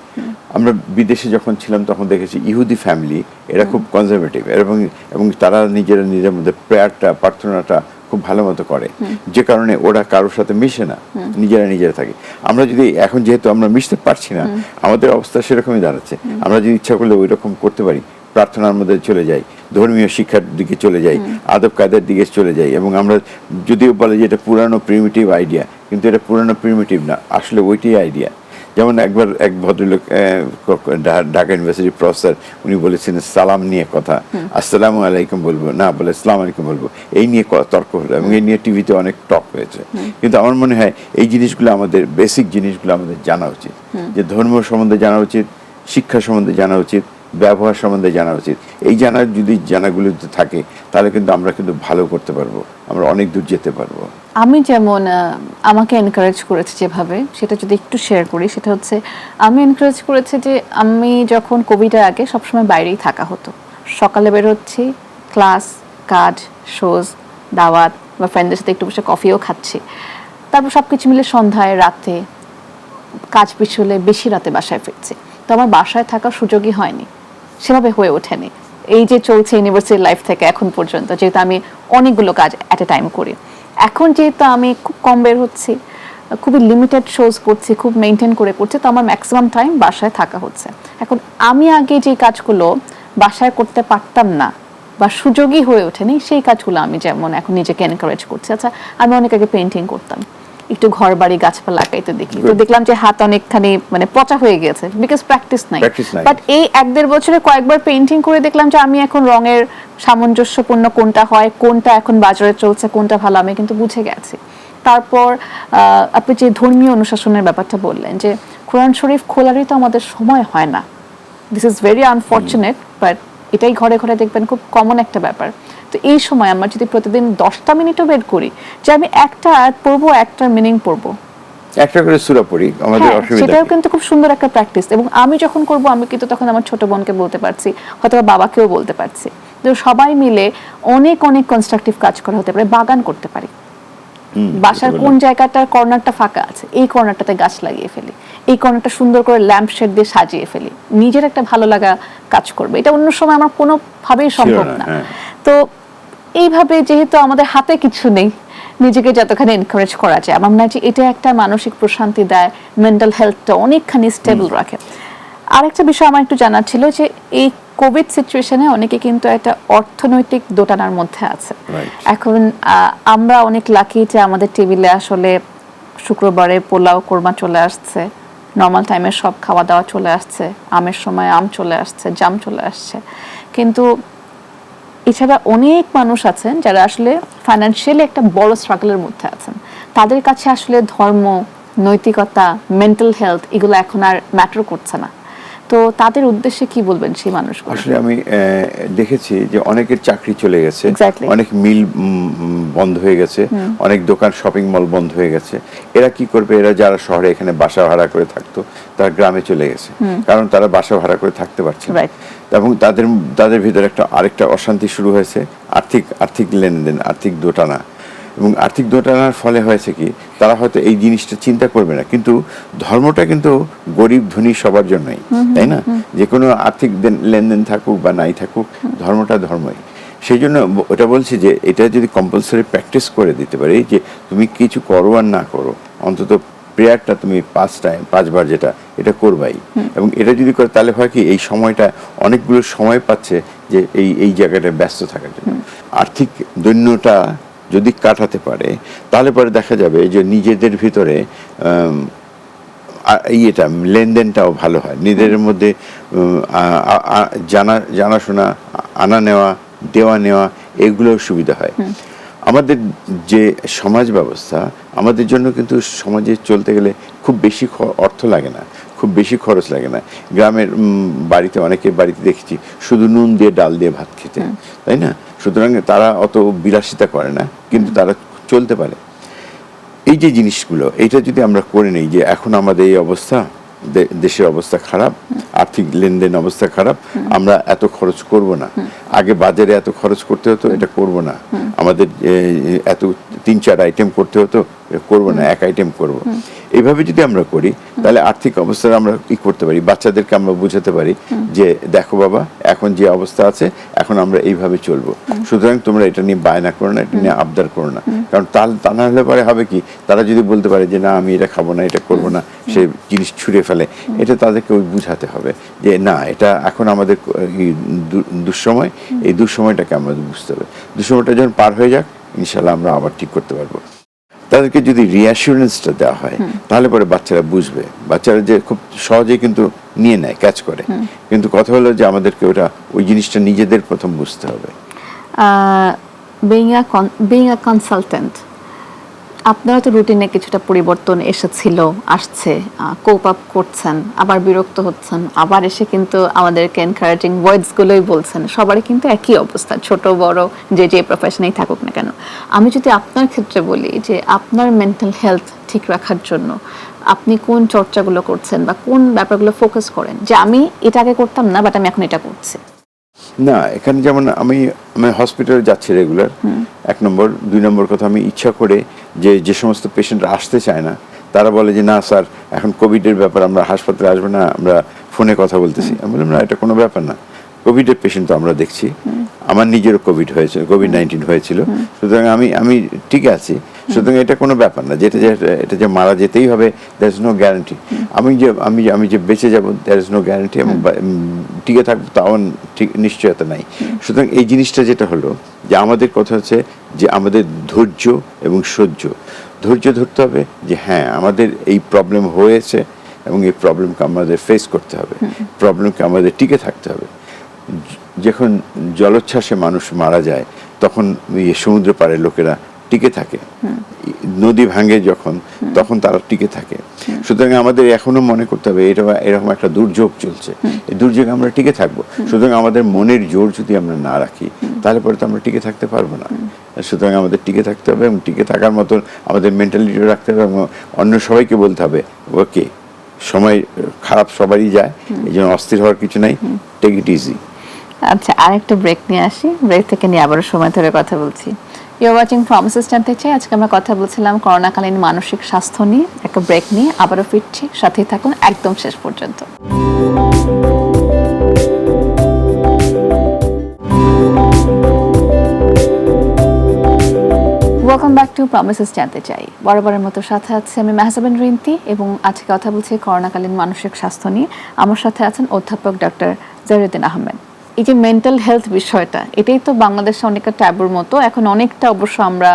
আমরা বিদেশে যখন ছিলাম তখন দেখেছি ইহুদি ফ্যামিলি এরা খুব কনজারভেটিভ, এবং তারা নিজের মধ্যে প্রার্থনাটা খুব ভালো মতো করে, যে কারণে ওরা কারোর সাথে মিশে না, নিজেরা থাকে। আমরা যদি এখন, যেহেতু আমরা মিশতে পারছি না, আমাদের অবস্থা সেরকমই দাঁড়াচ্ছে। আমরা যদি ইচ্ছা করলে ওই রকম করতে পারি, প্রার্থনার মধ্যে চলে যাই, ধর্মীয় শিক্ষার দিকে চলে যাই, আদব কায়দার দিকে চলে যাই, এবং আমরা যদিও বলে যে এটা পুরানো প্রিমিটিভ আইডিয়া, কিন্তু এটা পুরানো প্রিমিটিভ না, আসলে ওইটাই আইডিয়া। যেমন একবার এক ভদ্রলোক, ঢাকা ইউনিভার্সিটির প্রফেসর, উনি বলেছেন সালাম নিয়ে কথা, আসসালামু আলাইকুম বলবো না, বলে আসসালামু আলাইকুম বলবো, এই নিয়ে তর্ক হলো, এবং এই নিয়ে টিভিতে অনেক টক হয়েছে। কিন্তু আমার মনে হয় এই জিনিসগুলো, আমাদের বেসিক জিনিসগুলো আমাদের জানা উচিত, যে ধর্ম সম্বন্ধে জানা উচিত, শিক্ষা সম্বন্ধে জানা উচিত, ব্যবহার সম্বন্ধে জানা উচিত। এই জানাগুলো থাকে, তাহলে কিন্তু আমরা কিন্তু ভালো করতে পারবো, আমরা অনেক দূর যেতে পারবো। আমি যেমন আমাকে এনকারেজ করেছে যেভাবে, সেটা যদি একটু শেয়ার করি, সেটা হচ্ছে আমি এনকারেজ করেছে যে আমি যখন কোভিডের আগে সবসময় বাইরেই থাকা হতো, সকালে বের হচ্ছি, ক্লাস, কাজ, শোজ, দাওয়াত বা ফ্রেন্ডদের সাথে একটু বসে কফিও খাচ্ছি, তারপর সব কিছু মিলে সন্ধ্যায়, রাতে কাজ পিছলে বেশি রাতে বাসায় ফিরছি। তো আমার বাসায় থাকার সুযোগই হয়নি, সেভাবে হয়ে ওঠেনি। এই যে চলছে ইউনিভার্সিটি লাইফ থেকে এখন পর্যন্ত, যেহেতু আমি অনেকগুলো কাজ অ্যাট এ টাইম করি, এখন যেহেতু আমি খুব কম বের হচ্ছি, খুবই লিমিটেড শোজ করছি, খুব মেনটেন করে করছি, তো আমার ম্যাক্সিমাম টাইম বাসায় থাকা হচ্ছে। এখন আমি আগে যে কাজগুলো বাসায় করতে পারতাম না বা সুযোগই হয়ে ওঠেনি, সেই কাজগুলো আমি যেমন এখন নিজেকে এনকারেজ করছি। আচ্ছা, আমি অনেক আগে পেইন্টিং করতাম, একটু ঘর বাড়ি গাছপালা লাগাইতে দেখি, তো দেখলাম যে হাত অনেকখানি মানে পচা হয়ে গেছে, বিকজ প্র্যাকটিস নাই। বাট এই 1-1.5 বছরে কয়েকবার পেইন্টিং করে দেখলাম যে আমি এখন রঙের সামঞ্জস্যপূর্ণ কোনটা হয়, কোনটা এখন বাজারে চলছে, কোনটা ভালো, আমি কিন্তু বুঝে গেছি। তারপর আপনি যে ধর্মীয় অনুশাসনের ব্যাপারটা বললেন, যে কোরআন শরীফ খোলারই তো আমাদের সময় হয় না, this is very unfortunate, but এটাই ঘরে ঘরে দেখবেন খুব কমন একটা ব্যাপার। তো এই সময় আমরা যদি প্রতিদিন 10টা মিনিটও বের করি, যে আমি একটা আয়াত পড়বো, একটার মিনিং পড়বো, একটা করে সূরা পড়ি, আমাদের অসুবিধা, সেটাও কিন্তু খুব সুন্দর একটা প্র্যাকটিস। এবং আমি যখন করব, আমি কিন্তু তখন আমার ছোট বোনকে বলতে পারছি, হয়তো বাবাকেও বলতে পারছি, তো সবাই মিলে অনেক অনেক কনস্ট্রাকটিভ কাজ করা হতে পারে। বাগান করতে পারি, বাসার কোন জায়গাটার কর্নারটা ফাঁকা আছে, এই কর্নারটাতে গাছ লাগিয়ে ফেলি, এই কর্নারটা সুন্দর করে ল্যাম্প শেড দিয়ে সাজিয়ে ফেলি, নিজের একটা ভালো লাগা কাজ করবে। এটা অন্য সময় আমার কোনোভাবেই সম্ভব না। তো এইভাবে যেহেতু আমাদের হাতে কিছু নেই, নিজেকে যতখানি এনকারেজ করা যায়, আমার মনে হয় যে এটা একটা মানসিক প্রশান্তি দেয়, মেন্টাল হেলথটা অনেকখানি স্টেবল রাখে। আরেকটা বিষয় আমার একটু জানার ছিল যে এই কোভিড সিচুয়েশনে অনেকে কিন্তু একটা অর্থনৈতিক দোটানার মধ্যে আছে। এখন আমরা অনেক লাকি যে আমাদের টেবিলে আসলে শুক্রবারে পোলাও কোরমা চলে আসছে, নর্মাল টাইমে সব খাওয়া দাওয়া চলে আসছে, আমের সময় আম চলে আসছে, জাম চলে আসছে। কিন্তু এছাড়া অনেক মানুষ আছেন যারা আসলে ফাইন্যান্সিয়ালি একটা বড় স্ট্রাগলের মধ্যে আছেন। তাদের কাছে আসলে ধর্ম, নৈতিকতা, মেন্টাল হেলথ এগুলো এখন আর ম্যাটার করছে না। তো তাদের উদ্দেশ্যে কি বলবেন সেই মানুষগুলো? আসলে আমি দেখেছি যে অনেকের চাকরি চলে গেছে, Exactly. অনেক মিল বন্ধ হয়ে গেছে, অনেক দোকান শপিং মল বন্ধ হয়ে গেছে। এরা কি করবে? এরা যারা শহরে এখানে বাসা ভাড়া করে থাকতো তারা গ্রামে চলে গেছে, কারণ তারা বাসা ভাড়া করে থাকতে পারছে না। Right. এবং তাদের ভিতরে আরেকটা অশান্তি শুরু হয়েছে, আর্থিক লেনদেন, আর্থিক দোটানা। এবং আর্থিক দোটানার ফলে হয়েছে কি, তারা হয়তো এই জিনিসটা চিন্তা করবে না, কিন্তু ধর্মটা কিন্তু গরিব ধনী সবার জন্যই, তাই না? যে কোনো আর্থিক লেনদেন থাকুক বা নাই থাকুক, ধর্মটা ধর্মই। সেই জন্য ওটা বলছি যে এটা যদি কম্পালসারি প্র্যাকটিস করে দিতে পারি, যে তুমি কিছু করো আর না করো, অন্তত প্রেয়ারটা তুমি 5 বার যেটা এটা করবাই। এবং এটা যদি করে তাহলে হয় কি, এই সময়টা অনেকগুলো সময় পাচ্ছে যে এই জায়গাটা ব্যস্ত থাকার জন্য। আর্থিক দৈন্যটা যদি কাটাতে পারে তাহলে পরে দেখা যাবে যে নিজেদের ভিতরে এটা লেনদেনটাও ভালো হয়, নিজেদের মধ্যে জানাশোনা, আনা নেওয়া, দেওয়া নেওয়া, এগুলোও সুবিধা হয়। আমাদের যে সমাজ ব্যবস্থা, আমাদের জন্য কিন্তু সমাজে চলতে গেলে খুব বেশি অর্থ লাগে না, খুব বেশি খরচ লাগে না। গ্রামের বাড়িতে, অনেকের বাড়িতে দেখেছি শুধু নুন দিয়ে ডাল দিয়ে ভাত খেতে, তাই না? সুতরাং তারা অত বিলাসিতা করে না, কিন্তু তারা চলতে পারে। এই যে জিনিসগুলো, এটা যদি আমরা করে নিই যে এখন আমাদের এই অবস্থা, দেশের অবস্থা খারাপ, আর্থিক লেনদেন অবস্থা খারাপ, আমরা এত খরচ করব না। আগে বাজারে এত খরচ করতে হতো, এটা করব না। আমাদের এত 3-4 আইটেম করতে হতো, করব না, 1 আইটেম করব। এইভাবে যদি আমরা করি তাহলে আর্থিক অবস্থা আমরা কি করতে পারি, বাচ্চাদেরকে আমরা বোঝাতে পারি যে দেখো বাবা, এখন যে অবস্থা আছে, এখন আমরা এইভাবে চলবো, সুতরাং তোমরা এটা নিয়ে বায়না করো না, এটা নিয়ে আবদার করো না। কারণ তা না হলে পরে হবে কি, তারা যদি বলতে পারে যে না আমি এটা খাবো না, এটা করবো না, সে জিনিস ছুঁড়ে ফেলে। এটা তাদেরকে ওই বুঝাতে হবে যে না, এটা এখন আমাদের দুঃসময়, এই দুঃসময়টাকে আমাদের বুঝতে হবে। দুঃসময়টা যখন পার হয়ে যাক, ইনশাল্লাহ আমরা আবার ঠিক করতে পারবো। তাদেরকে যদি রিঅ্যাসুরেন্সটা দেওয়া হয় তাহলে পরে বাচ্চারা বুঝবে। বাচ্চারা যে খুব সহজেই কিন্তু নিয়ে নেয়, ক্যাচ করে, কিন্তু কথা হলো যে আমাদেরকে ওই জিনিসটা নিজেদের প্রথম বুঝতে হবে। being a consultant, আপনারা তো রুটিনে কিছুটা পরিবর্তন আসছে, কোপ আপ করছেন, আবার বিরক্ত হচ্ছেন, আবার এসে কিন্তু আমাদেরকে এনকারেজিং ওয়ার্ডসগুলোই বলছেন। সবারই কিন্তু একই অবস্থা, ছোট বড় যে প্রফেশনেই থাকুক না কেন। আমি যদি আপনার ক্ষেত্রে বলি যে আপনার মেন্টাল হেলথ ঠিক রাখার জন্য আপনি কোন চর্চাগুলো করছেন বা কোন ব্যাপারগুলো ফোকাস করেন, যে আমি এটা আগে করতাম না, বাট আমি এখন এটা করছি? না, এখানে যেমন আমি হসপিটালে যাচ্ছি রেগুলার, 1 নম্বর। 2 নম্বর কথা, আমি ইচ্ছা করে যে সমস্ত পেশেন্টরা আসতে চায় না, তারা বলে যে না স্যার, এখন কোভিডের ব্যাপার, আমরা হাসপাতালে আসবো না, আমরা ফোনে কথা বলতেছি। আমি বললাম না, এটা কোনো ব্যাপার না, কোভিডের পেশেন্ট তো আমরা দেখছি, আমার নিজেরও কোভিড-19 হয়েছিল, সুতরাং আমি ঠিক আছি, সুতরাং এটা কোনো ব্যাপার না, এটা যে মারা যেতেই হবে, দ্যার ইজ নো গ্যারান্টি। আমি যে বেঁচে যাব, দ্যার ইজ নো গ্যারান্টি, এবং টিকে থাকবো তাও ঠিক নিশ্চয়তা নাই। সুতরাং এই জিনিসটা যেটা হলো যে আমাদের কথা হচ্ছে যে আমাদের ধৈর্য এবং ধৈর্য ধরতে হবে, যে হ্যাঁ আমাদের এই প্রবলেম হয়েছে এবং এই প্রবলেমকে আমাদের ফেস করতে হবে, প্রবলেমকে আমাদের টিকে থাকতে হবে। যখন জলোচ্ছ্বাসে মানুষ মারা যায়, তখন সমুদ্র পাড়ের লোকেরা টিকে থাকে, নদী ভাঙে যখন, তখন তারা টিকে থাকে। সুতরাং আমাদের এখনো মনে করতে হবে এরকম একটা দুর্যোগ চলছে, এই দুর্যোগে আমরা টিকে থাকবো। সুতরাং আমাদের মনের জোর যদি আমরা না রাখি, তাহলে পরে তো আমরা টিকে থাকতে পারবো না। সুতরাং আমাদের টিকে থাকতে হবে, এবং টিকে থাকার মতন আমাদের মেন্টালিটিও রাখতে হবে, এবং অন্য সবাইকে বলতে হবে ওকে, সময় খারাপ সবারই যায়, এই জন্য অস্থির হওয়ার কিছু নাই, টেক ইট ইজি। আচ্ছা, আরেকটা ব্রেক নিয়ে আসি, ব্রেক থেকে নিয়ে আবারও সময় ধরে কথা বলছি। ইউর ওয়াচিং ফার্মাসিস্ট জানতে চাই। আজকে আমরা কথা বলছিলাম করোনাকালীন মানসিক স্বাস্থ্য নিয়ে। একটা ব্রেক নিয়ে আবারও ফিরছি, সাথেই থাকুন একদম শেষ পর্যন্ত। ওয়েলকাম ব্যাক টু প্রমিসেস জানতে চাই। বরাবরের মতো সাথে আছে আমি মেহজাবিন রিন্তি এবং আজকে কথা বলছি করোনাকালীন মানসিক স্বাস্থ্য নিয়ে। আমার সাথে আছেন অধ্যাপক ডক্টর জহিরুদ্দিন আহমেদ। এই যে মেন্টাল হেলথ বিষয়টা, এটাই তো বাংলাদেশে অনেকটা ট্যাবুর মতো। এখন অনেকটা অবশ্য আমরা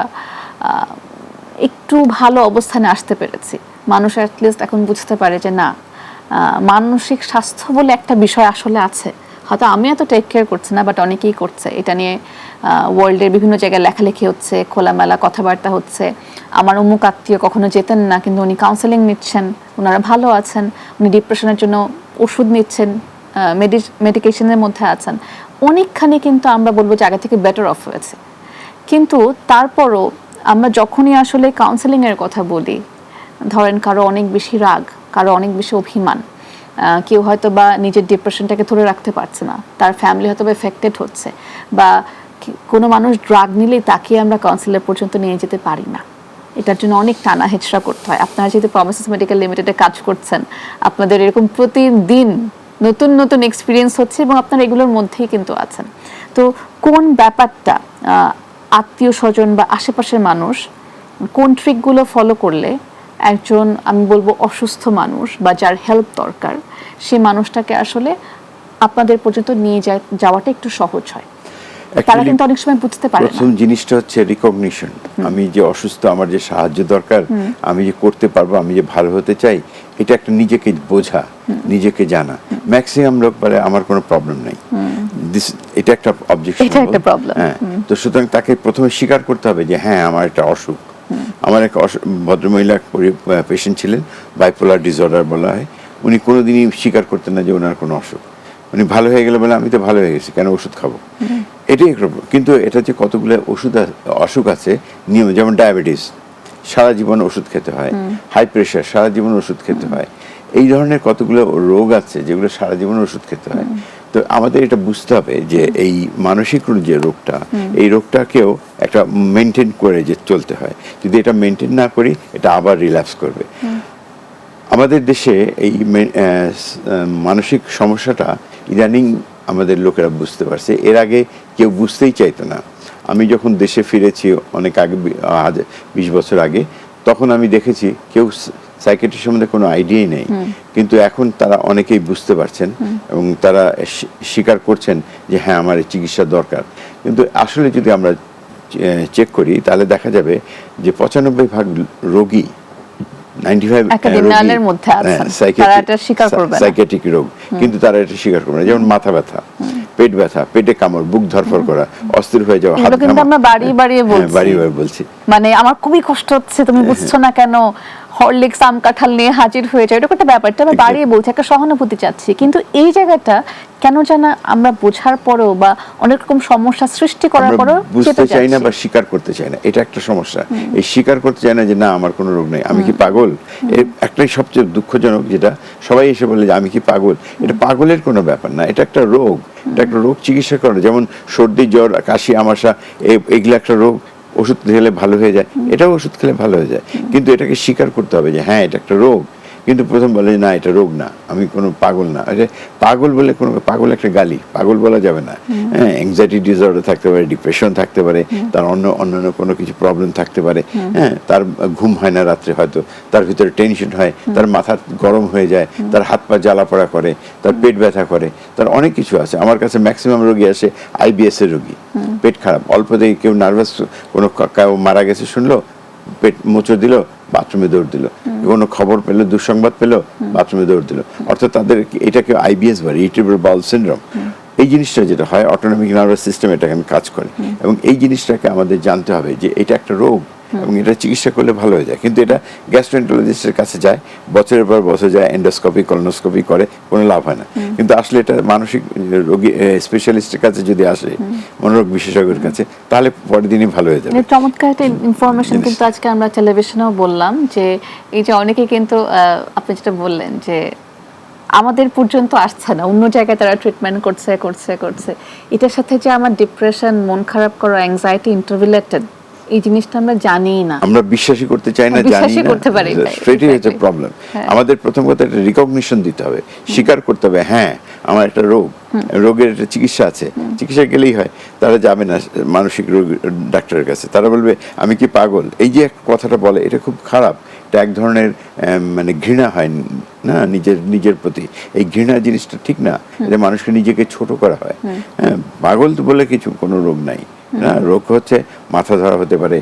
একটু ভালো অবস্থানে আসতে পেরেছি। মানুষ অ্যাটলিস্ট এখন বুঝতে পারে যে না, মানসিক স্বাস্থ্য বলে একটা বিষয় আসলে আছে। হয়তো আমি এত টেক কেয়ার করছি না, বাট অনেকেই করছে। এটা নিয়ে ওয়ার্ল্ডের বিভিন্ন জায়গায় লেখালেখি হচ্ছে, খোলামেলা কথাবার্তা হচ্ছে। আমার অমুক আত্মীয় কখনো যেতেন না, কিন্তু উনি কাউন্সেলিং নিচ্ছেন, ওনারা ভালো আছেন, উনি ডিপ্রেশনের জন্য ওষুধ নিচ্ছেন, মেডিকেশনের মধ্যে আছেন। অনেকখানি কিন্তু আমরা বলবো যে আগে থেকে বেটার অফ হয়েছে। কিন্তু তারপরও আমরা যখনই আসলে কাউন্সেলিংয়ের কথা বলি, ধরেন কারো অনেক বেশি রাগ, কারো অনেক বেশি অভিমান, কেউ হয়তো বা নিজের ডিপ্রেশনটাকে ধরে রাখতে পারছে না, তার ফ্যামিলি হয়তো বা এফেক্টেড হচ্ছে, বা কোনো মানুষ ড্রাগ নিলেই তাকে আমরা কাউন্সিলর পর্যন্ত নিয়ে যেতে পারি না। এটার জন্য অনেক টানা হেঁচড়া করতে হয়। আপনারা যেহেতু প্রমিসেস মেডিকেল লিমিটেডে কাজ করছেন, আপনাদের এরকম প্রতিদিন নতুন নতুন এক্সপিরিয়েন্স হচ্ছে এবং আপনারা এগুলোর মধ্যেই কিন্তু আছেন। তো কোন ব্যাপারটা আত্মীয় স্বজন বা আশেপাশের মানুষ কোন ট্রিকগুলো ফলো করলে একজন, আমি বলবো অসুস্থ মানুষ বা যার হেল্প দরকার, সেই মানুষটাকে আসলে আপনাদের পর্যন্ত নিয়ে যাওয়াটা একটু সহজ হয়? তারা কিন্তু অনেক সময় বুঝতে পারে না। প্রথম জিনিসটা হচ্ছে রিকগনিশন। আমি যে অসুস্থ, আমার যে সাহায্য দরকার, আমি যে করতে পারবো, আমি যে ভালো হতে চাই, এটা একটা নিজেকে বোঝা, নিজেকে জানা। ম্যাক্সিমাম লোক বলে আমার কোনো প্রবলেম নাই, এটা একটা অবজেকশন। হ্যাঁ, তো সুতরাং তাকে প্রথমে স্বীকার করতে হবে যে হ্যাঁ আমার একটা অসুখ। আমার এক ভদ্রমহিলা পেশেন্ট ছিলেন, বাইপোলার ডিসঅর্ডার বলা হয়। উনি কোনোদিনই স্বীকার করতেন না যে ওনার কোনো অসুখ। উনি ভালো হয়ে গেলে বলে আমি তো ভালো হয়ে গেছি, কেন ওষুধ খাবো? এটাই কিন্তু এটা যে কতগুলো অসুখ আছে নিয়ম, যেমন ডায়াবেটিস সারা জীবন ওষুধ খেতে হয়, হাই প্রেশার সারা জীবন ওষুধ খেতে হয়, এই ধরনের কতগুলো রোগ আছে যেগুলো সারা জীবন ওষুধ খেতে হয়। তো আমাদের এটা বুঝতে হবে যে এই মানসিক যে রোগটা, এই রোগটাকেও একটা মেনটেন করে যে চলতে হয়। যদি এটা মেনটেন না করি, এটা আবার রিল্যাপস করবে। আমাদের দেশে এই মানসিক সমস্যাটা ইদানিং আমাদের লোকেরা বুঝতে পারছে, এর আগে কেউ বুঝতেই চাইতো না। আমি যখন দেশে ফিরেছি অনেক আগে, 20 বছর আগে, তখন আমি দেখেছি কেউ সাইকিয়াট্রি সম্বন্ধে কোনো আইডিয়াই নেই, কিন্তু এখন তারা অনেকেই বুঝতে পারছেন এবং তারা স্বীকার করছেন যে হ্যাঁ আমার এই চিকিৎসা দরকার। কিন্তু আসলে যদি আমরা চেক করি তাহলে দেখা যাবে যে 95% রোগী, 95% মধ্যে আছেন তারা এটা স্বীকার করবে না, সাইকিয়াট্রিক রোগ, কিন্তু তারা এটা স্বীকার করবে না। যেমন মাথা ব্যথা, পেট ব্যথা, পেটে কামড়, বুক ধরফর করা, অস্থির হয়ে যাওয়া, হাত কিন্তু আমরা বাড়িয়ে বলছি, মানে আমার খুবই কষ্ট হচ্ছে, তুমি বুঝছো না কেন, হরলিক্স আম কাঁঠাল নিয়ে হাজির হয়ে যায়, এটা একটা ব্যাপারটা আমরা বাড়িয়ে বলছি, একটা সহানুভূতি চাচ্ছি। কিন্তু এই জায়গাটা কেন জানা আমরা বোঝার পরেও বা অনেক রকম সমস্যা সৃষ্টি করার পরেও বুঝতে চাই না বা স্বীকার করতে চাই না, এটা একটা সমস্যা। এই স্বীকার করতে চাই না যে না আমার কোনো রোগ নেই, আমি কি পাগল? এর একটাই সবচেয়ে দুঃখজনক, যেটা সবাই এসে বলে যে আমি কি পাগল। এটা পাগলের কোনো ব্যাপার না, এটা একটা রোগ। এটা একটা রোগ চিকিৎসা করানো, যেমন সর্দি, জ্বর, কাশি, আমাশা, এগুলো একটা রোগ, ওষুধ খেলে ভালো হয়ে যায়, এটাও ওষুধ খেলে ভালো হয়ে যায়। কিন্তু এটাকে স্বীকার করতে হবে যে হ্যাঁ এটা একটা রোগ। কিন্তু প্রথম বলে না এটা রোগ না, আমি কোনো পাগল না। পাগল বলে কোনো, পাগল একটা গালি, পাগল বলা যাবে না। হ্যাঁ, অ্যাংজাইটি ডিসঅর্ডার থাকতে পারে, ডিপ্রেশন থাকতে পারে, তার অন্যান্য কোনো কিছু প্রবলেম থাকতে পারে। হ্যাঁ, তার ঘুম হয় না রাত্রে, হয়তো তার ভিতরে টেনশন হয়, তার মাথা গরম হয়ে যায়, তার হাত পা জ্বালা পোড়া করে, তার পেট ব্যথা করে, তার অনেক কিছু আছে। আমার কাছে ম্যাক্সিমাম রোগী আসে IBS এর রোগী, পেট খারাপ, অল্প দেখে কেউ নার্ভাস, কোনো কেউ মারা গেছে শুনলো, পেট মোচড় দিল, বাথরুমে দৌড় দিল, কোনো খবর পেলো, দুঃসংবাদ পেলো, বাথরুমে দৌড় দিল। অর্থাৎ তাদের এটাকে IBS বা ইরিটেবল বাউল সিনড্রোম, এই জিনিসটা যেটা হয়, অটোনমিক নার্ভাস সিস্টেম এটাকে কাজ করে। এবং এই জিনিসটাকে আমাদের জানতে হবে যে এটা একটা রোগ এবং এটা চিকিৎসা করলে ভালো হয়ে যায়। কিন্তু এটা গ্যাস্ট্রোএন্টারোলজিস্টের কাছে যায়, বছরের পর বছর যায়, এন্ডোস্কোপি, কলোনোস্কোপি করে, কোনো লাভ হয় না। কিন্তু আসলে এটা মানসিক রোগী স্পেশালিস্টের কাছে যদি আসে, মনোরোগ বিশেষজ্ঞের কাছে, তাহলে পরের দিনই ভালো হয়ে যাবে। চমৎকার একটা ইনফরমেশন কিন্তু আজকে আমরা টেলিভিশনেও বললাম যে এই যে অনেকে কিন্তু আপনি যেটা বললেন যে আমাদের পর্যন্ত আসছে না, অন্য জায়গায় তারা ট্রিটমেন্ট করছে। এটার সাথে যে আমার ডিপ্রেশন, মন খারাপ করা, অ্যাংজাইটি ইন্টাররিলেটেড, এই জিনিসটা আমরা জানিই না, আমরা বিশ্বাসই করতে চাই না, জানি বিশ্বাসই না, করতে পারি না। সেটাই হচ্ছে Exactly. প্রবলেম। হ্যাঁ। আমাদের প্রথম কথা একটা রিকগনিশন দিতে হবে, স্বীকার করতে হবে হ্যাঁ আমার একটা রোগ, রোগের একটা চিকিৎসা আছে, চিকিৎসা গেলেই হয়। তারা যাবে না মানসিক রোগ ডাক্তারের কাছে, তারা বলবে আমি কি পাগল। এই যে কথাটা বলে এটা খুব খারাপ, এটা এক ধরনের মানে ঘৃণা হয় না নিজের প্রতি। এই ঘৃণা জিনিসটা ঠিক না, এটা মানুষকে নিজেকে ছোট করা হয়। হ্যাঁ, পাগল তো বলে কোনো রোগ নাই না, রোগ হচ্ছে মাথা ধরা হতে পারে,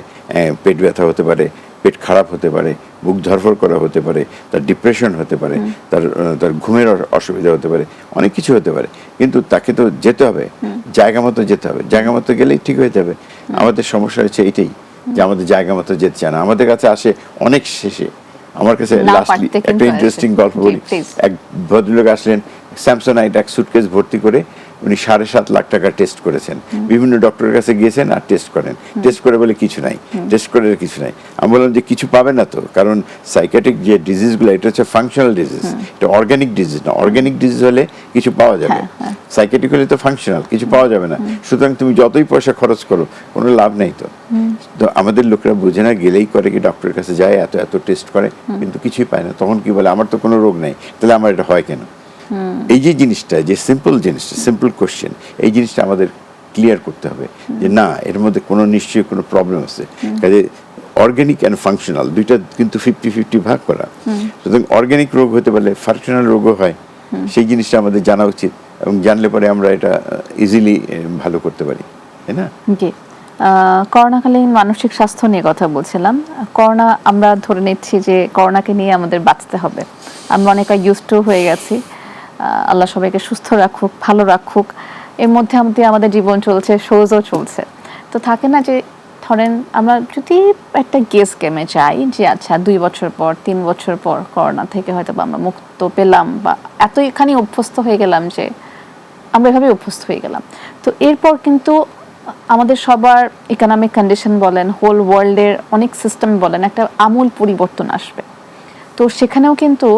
পেট ব্যথা হতে পারে, পেট খারাপ হতে পারে, বুক ধরফর করা হতে পারে, তার ডিপ্রেশন হতে পারে, তার ঘুমের অসুবিধা হতে পারে, অনেক কিছু হতে পারে। কিন্তু তাকে তো যেতে হবে, জায়গা মতো যেতে হবে, জায়গা মতো গেলেই ঠিক হয়ে যাবে। আমাদের সমস্যা হচ্ছে এইটাই যে আমাদের জায়গা মতো যেতে চায় না, আমাদের কাছে আসে অনেক শেষে। আমার কাছে না লাস্টলি পারতে একটা কিন্তু ইন্টারেস্টিং আসে। গল্প জি, বলি। please. এক ভদ্রলোক আসলেন, স্যামসোনাইট এক সুটকেস ভর্তি করে, উনি 7.5 লাখ টাকা টেস্ট করেছেন, বিভিন্ন ডক্টরের কাছে গিয়েছেন আর টেস্ট করেন, টেস্ট করে বলে কিছু নাই, টেস্ট করে কিছু নাই। আমি বললাম যে কিছু পাবে না তো, কারণ সাইকিয়াট্রিক যে ডিজিজগুলো এটা হচ্ছে ফাংশনাল ডিজিজ, এটা অর্গানিক ডিজিজ না। অর্গানিক ডিজিজ হলে কিছু পাওয়া যাবে, সাইকিয়াট্রিক হলে তো ফাংশনাল, কিছু পাওয়া যাবে না। সুতরাং তুমি যতই পয়সা খরচ করো কোনো লাভ নেই। তো আমাদের লোকেরা বুঝে না, গেলেই করে কি ডক্টরের কাছে যায়, এত এত টেস্ট করে কিন্তু কিছুই পায় না। তখন কি বলে আমার তো কোনো রোগ নাই, তাহলে আমার এটা হয় কেন? এই যে জিনিসটা, যে সিম্পল জিনিসটা, সিম্পল কোশ্চেন, এই জিনিসটা আমাদের ক্লিয়ার করতে হবে যে না, এর মধ্যে কোনো নিশ্চয়ই কোনো প্রবলেম আছে। কাজে অর্গানিক অ্যান্ড ফাংশনাল দুইটা কিন্তু 50-50 ভাগ করা। সুতরাং অর্গানিক রোগ হতে পারলে ফাংশনাল রোগও হয়, সেই জিনিসটা আমাদের জানা উচিত, এবং জানলে পরে আমরা এটা ইজিলি ভালো করতে পারি, তাই না? জি। করোনাকালীন মানসিক স্বাস্থ্য নিয়ে কথা বলছিলাম। করোনা, আমরা ধরে নিচ্ছি যে করোনাকে নিয়ে আমাদের বাঁচতে হবে, আমরা অনেকটা ইউজ টু হয়ে গেছি। আল্লাহ সবাইকে সুস্থ রাখুক, ভালো রাখুক। এর মধ্যে আমাদের জীবন চলছে, শোজও চলছে। তো থাকে না যে ধরেন আমরা যদি একটা গেস গেমে যাই যে আচ্ছা 2 বছর পর 3 বছর পর করোনা থেকে হয়তো আমরা মুক্ত পেলাম, বা এতখানি অভ্যস্ত হয়ে গেলাম যে আমরা এভাবে অভ্যস্ত হয়ে গেলাম। তো এরপর কিন্তু আমাদের সবার ইকোনমিক কন্ডিশন বলেন, হোল ওয়ার্ল্ডের অনেক সিস্টেম বলেন, একটা আমূল পরিবর্তন আসবে। তো সেখানেও কিন্তু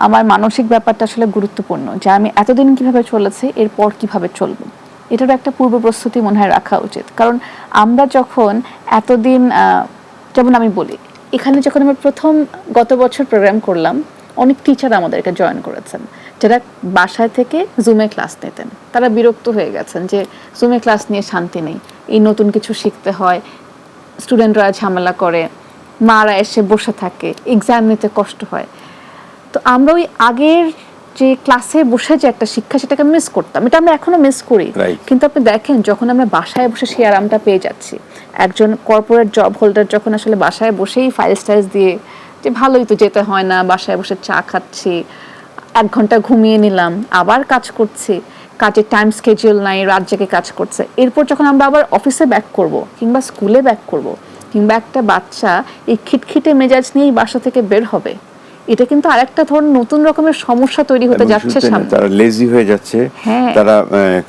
আমার মানসিক ব্যাপারটা আসলে গুরুত্বপূর্ণ, যে আমি এতদিন কিভাবে চলেছি, এরপর কিভাবে চলবো, এটারও একটা পূর্ব প্রস্তুতি মনে হয় রাখা উচিত। কারণ আমরা যখন এতদিন, যেমন আমি বলি, এখানে যখন আমরা প্রথম গত বছর প্রোগ্রাম করলাম, অনেক টিচার আমাদেরকে জয়েন করেছেন যারা বাসায় থেকে জুমে ক্লাস নিতেন। তারা বিরক্ত হয়ে গেছেন যে জুমে ক্লাস নিয়ে শান্তি নেই, এই নতুন কিছু শিখতে হয়, স্টুডেন্টরা ঝামেলা করে, মারা এসে বসে থাকে, এক্সাম নিতে কষ্ট হয়। তো আমরা ওই আগের যে ক্লাসে বসে যে একটা শিক্ষা, সেটাকে মিস করতাম, এটা আমরা এখনো মিস করি। কিন্তু আপনি দেখেন, যখন আমরা বাসায় বসে সেই আরামটা পেয়ে যাচ্ছি, একজন কর্পোরেট জব হোল্ডার যখন আসলে বাসায় বসেই ফাইল স্টাইলস দিয়ে, যে ভালোই তো যেতে হয় না, বাসায় বসে চা খাচ্ছি, 1 ঘন্টা ঘুমিয়ে নিলাম, আবার কাজ করছি, কাজের টাইম স্কেডিউল নাই, রাত জেগে কাজ করছে। এরপর যখন আমরা আবার অফিসে ব্যাক করব, কিংবা স্কুলে ব্যাক করব, কিংবা একটা বাচ্চা এই খিটখিটে মেজাজ নিয়েই বাসা থেকে বের হবে, এটা কিন্তু আরেকটা ধরনের নতুন রকমের সমস্যা তৈরি হতে যাচ্ছে সামনে। তারা লেজি হয়ে যাচ্ছে, তারা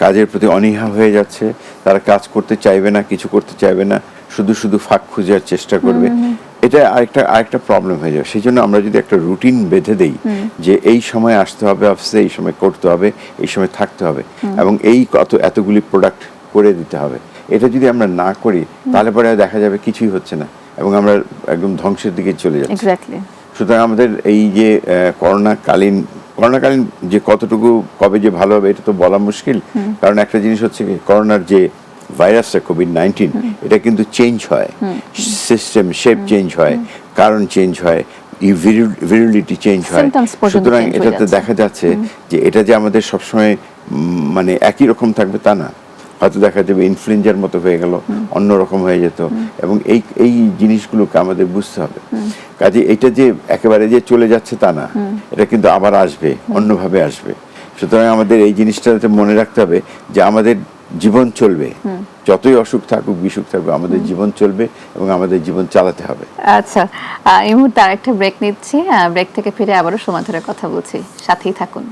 কাজের প্রতি অনীহা হয়ে যাচ্ছে, তারা কাজ করতে চাইবে না, কিছু করতে চাইবে না, শুধু ফাঁক খোঁজার চেষ্টা করবে। এটা আরেকটা প্রবলেম হয়ে যাবে। সেই জন্য আমরা যদি একটা রুটিন বেঁধে দেই যে এই সময় আসতে হবে অফিসে, এই সময় করতে হবে, এই সময় থাকতে হবে, এবং এই এতগুলি প্রোডাক্ট করে দিতে হবে, এটা যদি আমরা না করি, তাহলে পরে দেখা যাবে কিছুই হচ্ছে না এবং আমরা একদম ধ্বংসের দিকে চলে যাচ্ছি। এক্স্যাক্টলি। সুতরাং আমাদের এই যে করোনাকালীন যে কতটুকু কবে যে ভালো হবে এটা তো বলা মুশকিল। কারণ একটা জিনিস হচ্ছে কি, করোনার যে ভাইরাসটা কোভিড-19, এটা কিন্তু চেঞ্জ হয়, সিস্টেম শেপ চেঞ্জ হয়, কারণ চেঞ্জ হয়, ভিরিলিটি চেঞ্জ হয়। সুতরাং এটাতে দেখা যাচ্ছে যে এটা যে আমাদের সবসময় মানে একই রকম থাকবে তা না, হয়তো দেখা যাবে ইনফ্লুয়েঞ্জার মতো হয়ে গেল, অন্যরকম হয়ে যেত, এবং এই জিনিসগুলোকে আমাদের বুঝতে হবে। কাজে এটা যে একেবারে যে চলে যাচ্ছে তা না, এটা কিন্তু আবার আসবে, অন্যভাবে আসবে। সুতরাং আমাদের এই জিনিসটাতে মনে রাখতে হবে যে আমাদের জীবন চলবে, যতই অসুখ থাকুক বিসুখ থাকুক, আমাদের জীবন চলবে এবং আমাদের জীবন চালাতে হবে। আচ্ছা, এই মুহূর্তে আরেকটা ব্রেক নিচ্ছি, ব্রেক থেকে ফিরে আবারও সময় ধরে কথা বলছি, সাথেই থাকুন।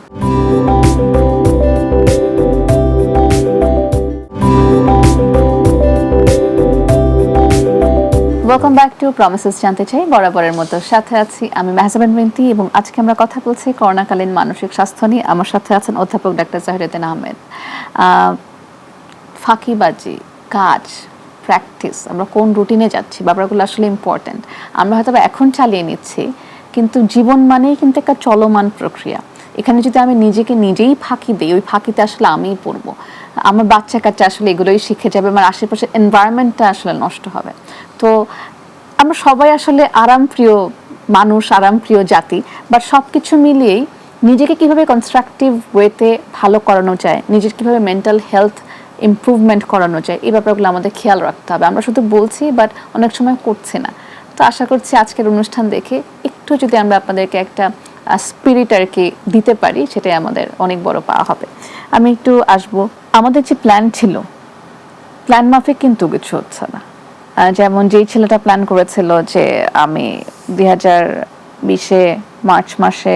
ওয়েলকাম ব্যাক টু প্রমিসেস জানতে চাই। বরাবরের মতো সাথে আছি আমি মেহজাবিন বিনতি, এবং আজকে আমরা কথা বলছি করোনাকালীন মানসিক স্বাস্থ্য নিয়ে। আমার সাথে আছেন অধ্যাপক ডাক্তার জাহিরুদ্দিন আহমেদ। ফাঁকিবাজি, কাজ, প্র্যাকটিস, আমরা কোন রুটিনে যাচ্ছি, ব্যাপারগুলো আসলে ইম্পর্ট্যান্ট। আমরা হয়তো এখন চালিয়ে নিচ্ছি, কিন্তু জীবন মানেই কিন্তু একটা চলমান প্রক্রিয়া। এখানে যদি আমি নিজেকে নিজেই ফাঁকি দিই, ওই ফাঁকিতে আসলে আমিই পড়বো, আমার বাচ্চা কাচ্চা আসলে এগুলোই শিখে যাবে, আমার আশেপাশের এনভায়রনমেন্টটা আসলে নষ্ট হবে। তো আমরা সবাই আসলে আরামপ্রিয় মানুষ, আরামপ্রিয় জাতি, বাট সব কিছু মিলিয়েই নিজেকে কিভাবে কনস্ট্রাকটিভ ওয়েতে ভালো করানো যায়, নিজের কিভাবে মেন্টাল হেলথ ইমপ্রুভমেন্ট করানো যায়, এই ব্যাপারগুলো আমাদের খেয়াল রাখতে হবে। আমরা শুধু বলছি বাট অনেক সময় করছি না। তো আশা করছি আজকের অনুষ্ঠান দেখে একটু যদি আমরা আপনাদেরকে একটা স্পিরিট আর কি দিতে পারি, সেটাই আমাদের অনেক বড় পাওয়া হবে। আমি একটু আসবো, আমাদের যে প্ল্যান ছিল, প্ল্যান মাফিক কিন্তু কিছু হচ্ছে না। যেমন যেই ছেলেটা প্ল্যান করেছিল যে আমি 2020 মার্চ মাসে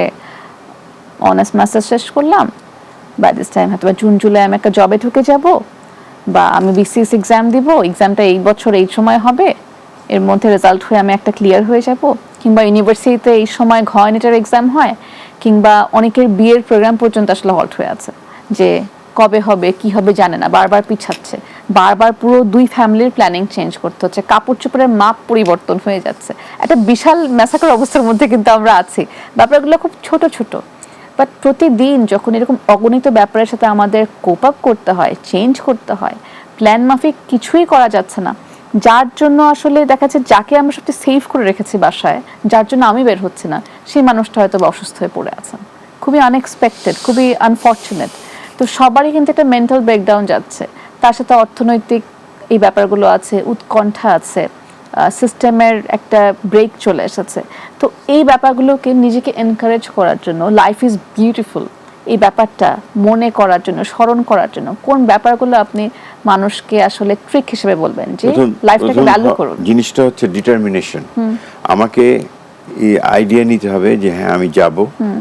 অনার্স মাস্টার্স শেষ করলাম, বাই দিস টাইম হয়তো জুন জুলাই আমি একটা জবে ঢুকে যাব, বা আমি বিসিএস এক্সাম দিব, এক্সামটা এই বছর এই সময় হবে, এর মধ্যে রেজাল্ট হয়ে আমি একটা ক্লিয়ার হয়ে যাব, কিংবা ইউনিভার্সিটিতে এই সময় ঘয়নেটের এক্সাম হয়, কিংবা অনেকের বিয়ের প্রোগ্রাম পর্যন্ত আসলে হল্ট হয়ে আছে, যে কবে হবে কি হবে জানে না, বারবার পিছাচ্ছে, বারবার পুরো 2 ফ্যামিলির প্ল্যানিং চেঞ্জ করতে হচ্ছে, কাপড় চোপড়ের মাপ পরিবর্তন হয়ে যাচ্ছে, একটা বিশাল ম্যাসাকার অবস্থার মধ্যে কিন্তু আমরা আছি। ব্যাপারগুলো খুব ছোট ছোট, বাট প্রতিদিন যখন এরকম অগণিত ব্যাপারের সাথে আমাদের কোপ আপ করতে হয়, চেঞ্জ করতে হয়, প্ল্যান মাফিক কিছুই করা যাচ্ছে না, যার জন্য আসলে দেখা যাচ্ছে যাকে আমরা সবচেয়ে সেফ করে রেখেছি বাসায়, যার জন্য আমি বের হচ্ছি না, সেই মানুষটা হয়তো অসুস্থ হয়ে পড়ে আছেন। খুবই আনএক্সপেক্টেড, খুবই আনফর্চুনেট। তো সবারই কিন্তু একটা মেন্টাল ব্রেকডাউন যাচ্ছে, তার সাথে অর্থনৈতিক এই ব্যাপারগুলো আছে, উৎকণ্ঠা আছে, সিস্টেমের একটা ব্রেক চলে এসেছে। তো এই ব্যাপারগুলোকে নিজেকে এনকারেজ করার জন্য, লাইফ ইজ বিউটিফুল এই ব্যাপারটা মনে করার জন্য, স্মরণ করার জন্য কোন ব্যাপারগুলো আপনি মানুষকে আসলে ট্রিক হিসেবে বলবেন যে লাইফটাকে ভ্যালু করুন? জিনিসটা হচ্ছে ডিটারমিনেশন। আমাকে এই আইডিয়া নিতে হবে যে হ্যাঁ আমি যাব,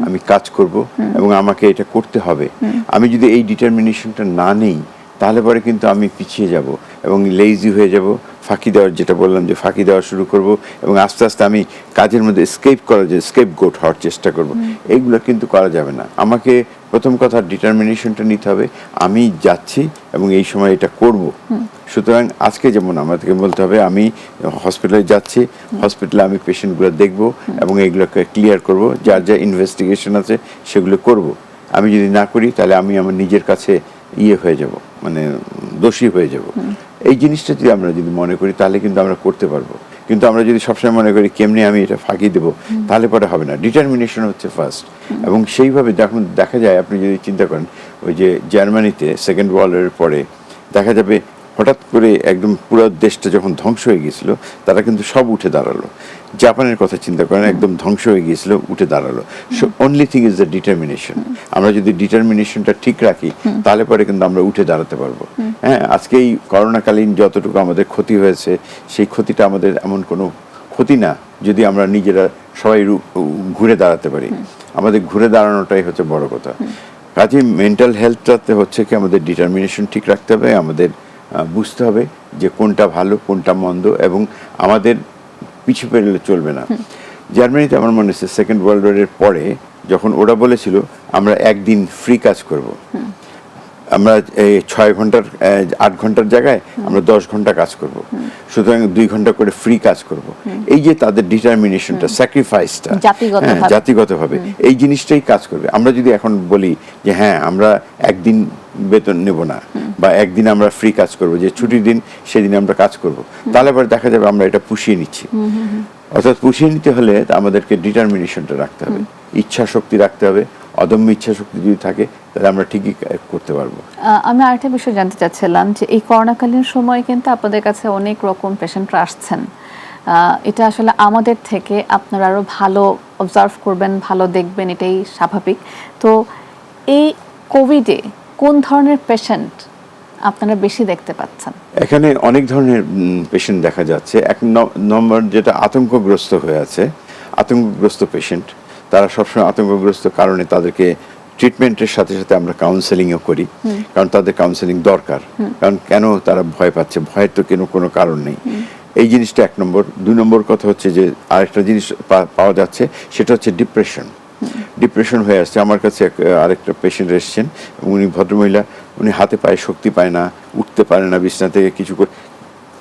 আমি কাজ করব এবং আমাকে এটা করতে হবে। আমি যদি এই ডিটারমিনেশনটা না নেই, তাহলে পরে কিন্তু আমি পিছিয়ে যাব এবং লেজি হয়ে যাব, ফাঁকি দেওয়ার, যেটা বললাম যে ফাঁকি দেওয়া শুরু করব, এবং আস্তে আস্তে আমি কাজের মধ্যে স্কেপ করার, যে স্কেপ গোট হওয়ার চেষ্টা করব। এইগুলো কিন্তু করা যাবে না। আমাকে প্রথম কথা ডিটারমিনেশনটা নিতে হবে, আমি যাচ্ছি এবং এই সময় এটা করব। সুতরাং আজকে যেমন আমাদেরকে বলতে হবে আমি হসপিটালে যাচ্ছি, হসপিটালে আমি পেশেন্টগুলো দেখব এবং এইগুলোকে ক্লিয়ার করব, যার যা ইনভেস্টিগেশন আছে সেগুলো করব। আমি যদি না করি তাহলে আমি আমার নিজের কাছে হয়ে যাব, মানে দোষী হয়ে যাব। এই জিনিসটা যদি আমরা মনে করি তাহলে কিন্তু আমরা করতে পারবো। কিন্তু আমরা যদি সবসময় মনে করি কেমনি আমি এটা ফাঁকি দেবো, তাহলে পরে হবে না। ডিটারমিনেশন হচ্ছে ফার্স্ট, এবং সেইভাবে যখন দেখা যায়, আপনি যদি চিন্তা করেন ওই যে জার্মানিতে সেকেন্ড ওয়ার্ল্ডের পরে দেখা যাবে হঠাৎ করে একদম পুরো দেশটা যখন ধ্বংস হয়ে গিয়েছিল, তারা কিন্তু সব উঠে দাঁড়ালো। জাপানের কথা চিন্তা করেন, একদম ধ্বংস হয়ে গিয়েছিল, উঠে দাঁড়ালো। So only thing is the determination. আমরা যদি ডিটারমিনেশনটা ঠিক রাখি তাহলে পরে কিন্তু আমরা উঠে দাঁড়াতে পারবো। হ্যাঁ, আজকে এই করোনাকালীন যতটুকু আমাদের ক্ষতি হয়েছে, সেই ক্ষতিটা আমাদের এমন কোনো ক্ষতি না যদি আমরা নিজেরা সবাই ঘুরে দাঁড়াতে পারি। আমাদের ঘুরে দাঁড়ানোটাই হচ্ছে বড় কথা। কাজে মেন্টাল হেলথটাতে হচ্ছে কি আমাদের ডিটারমিনেশন ঠিক রাখতে হবে, আমাদের বুঝতে হবে যে কোনটা ভালো কোনটা মন্দ, এবং আমাদের পিছু পেরলে চলবে না। জার্মানিতে আমার মনে হচ্ছে সেকেন্ড ওয়ার্ল্ড ওয়ারের পরে যখন ওরা বলেছিল আমরা একদিন ফ্রি কাজ করব, আমরা 6 ঘন্টার 8 ঘন্টার জায়গায় আমরা 10 ঘন্টা কাজ করব, সুতরাং 2 ঘন্টা করে ফ্রি কাজ করব। এই যে তাদের ডিটারমিনেশনটা, স্যাক্রিফাইসটা জাতিগতভাবে এই জিনিসটাই কাজ করবে। আমরা যদি এখন বলি যে হ্যাঁ আমরা একদিন বেতন নেব না, বা একদিন আমরা ফ্রি কাজ করব, যে ছুটির দিন সেদিন আমরা কাজ করব, তাহলে পরে দেখা যাবে আমরা এটা পুষিয়ে নিচ্ছি। অর্থাৎ পুষিয়ে নিতে হলে আমাদেরকে ডিটারমিনেশনটা রাখতে হবে, ইচ্ছা শক্তি রাখতে হবে। অদম্য ইচ্ছা শক্তি যদি থাকে তাহলে আমরা ঠিকই করতে পারবো। আমি আরেকটা বিষয় জানতে চাচ্ছিলাম যে এই করোনাকালীন সময় কিন্তু আপনাদের কাছে অনেক রকম পেশেন্টরা আসছেন, এটা আসলে আমাদের থেকে আপনারা আরো ভালো অবজার্ভ করবেন, ভালো দেখবেন, এটাই স্বাভাবিক। তো এই কোভিডে কোন ধরনের পেশেন্ট আপনারা বেশি দেখতে পাচ্ছেন? এখানে অনেক ধরনের পেশেন্ট দেখা যাচ্ছে। এক নম্বর যেটা আতঙ্কগ্রস্ত হয়ে আছে, আতঙ্কগ্রস্ত পেশেন্ট, তারা সবসময় আতঙ্কগ্রস্ত কারণে তাদেরকে ট্রিটমেন্টের সাথে সাথে আমরা কাউন্সেলিংও করি, কারণ তাদের কাউন্সেলিং দরকার। কারণ কেন তারা ভয় পাচ্ছে, ভয়ের তো কোনো কারণ নেই। এই জিনিসটা 1 নম্বর। 2 নম্বর কথা হচ্ছে যে আরেকটা জিনিস পাওয়া যাচ্ছে, সেটা হচ্ছে ডিপ্রেশন। ডিপ্রেশন হয়ে আসছে। আমার কাছে আরেকটা পেশেন্ট এসেছেন, উনি ভদ্রমহিলা, উনি হাতে পায়ে শক্তি পায় না, উঠতে পারে না বিছানা থেকে, কিছু করে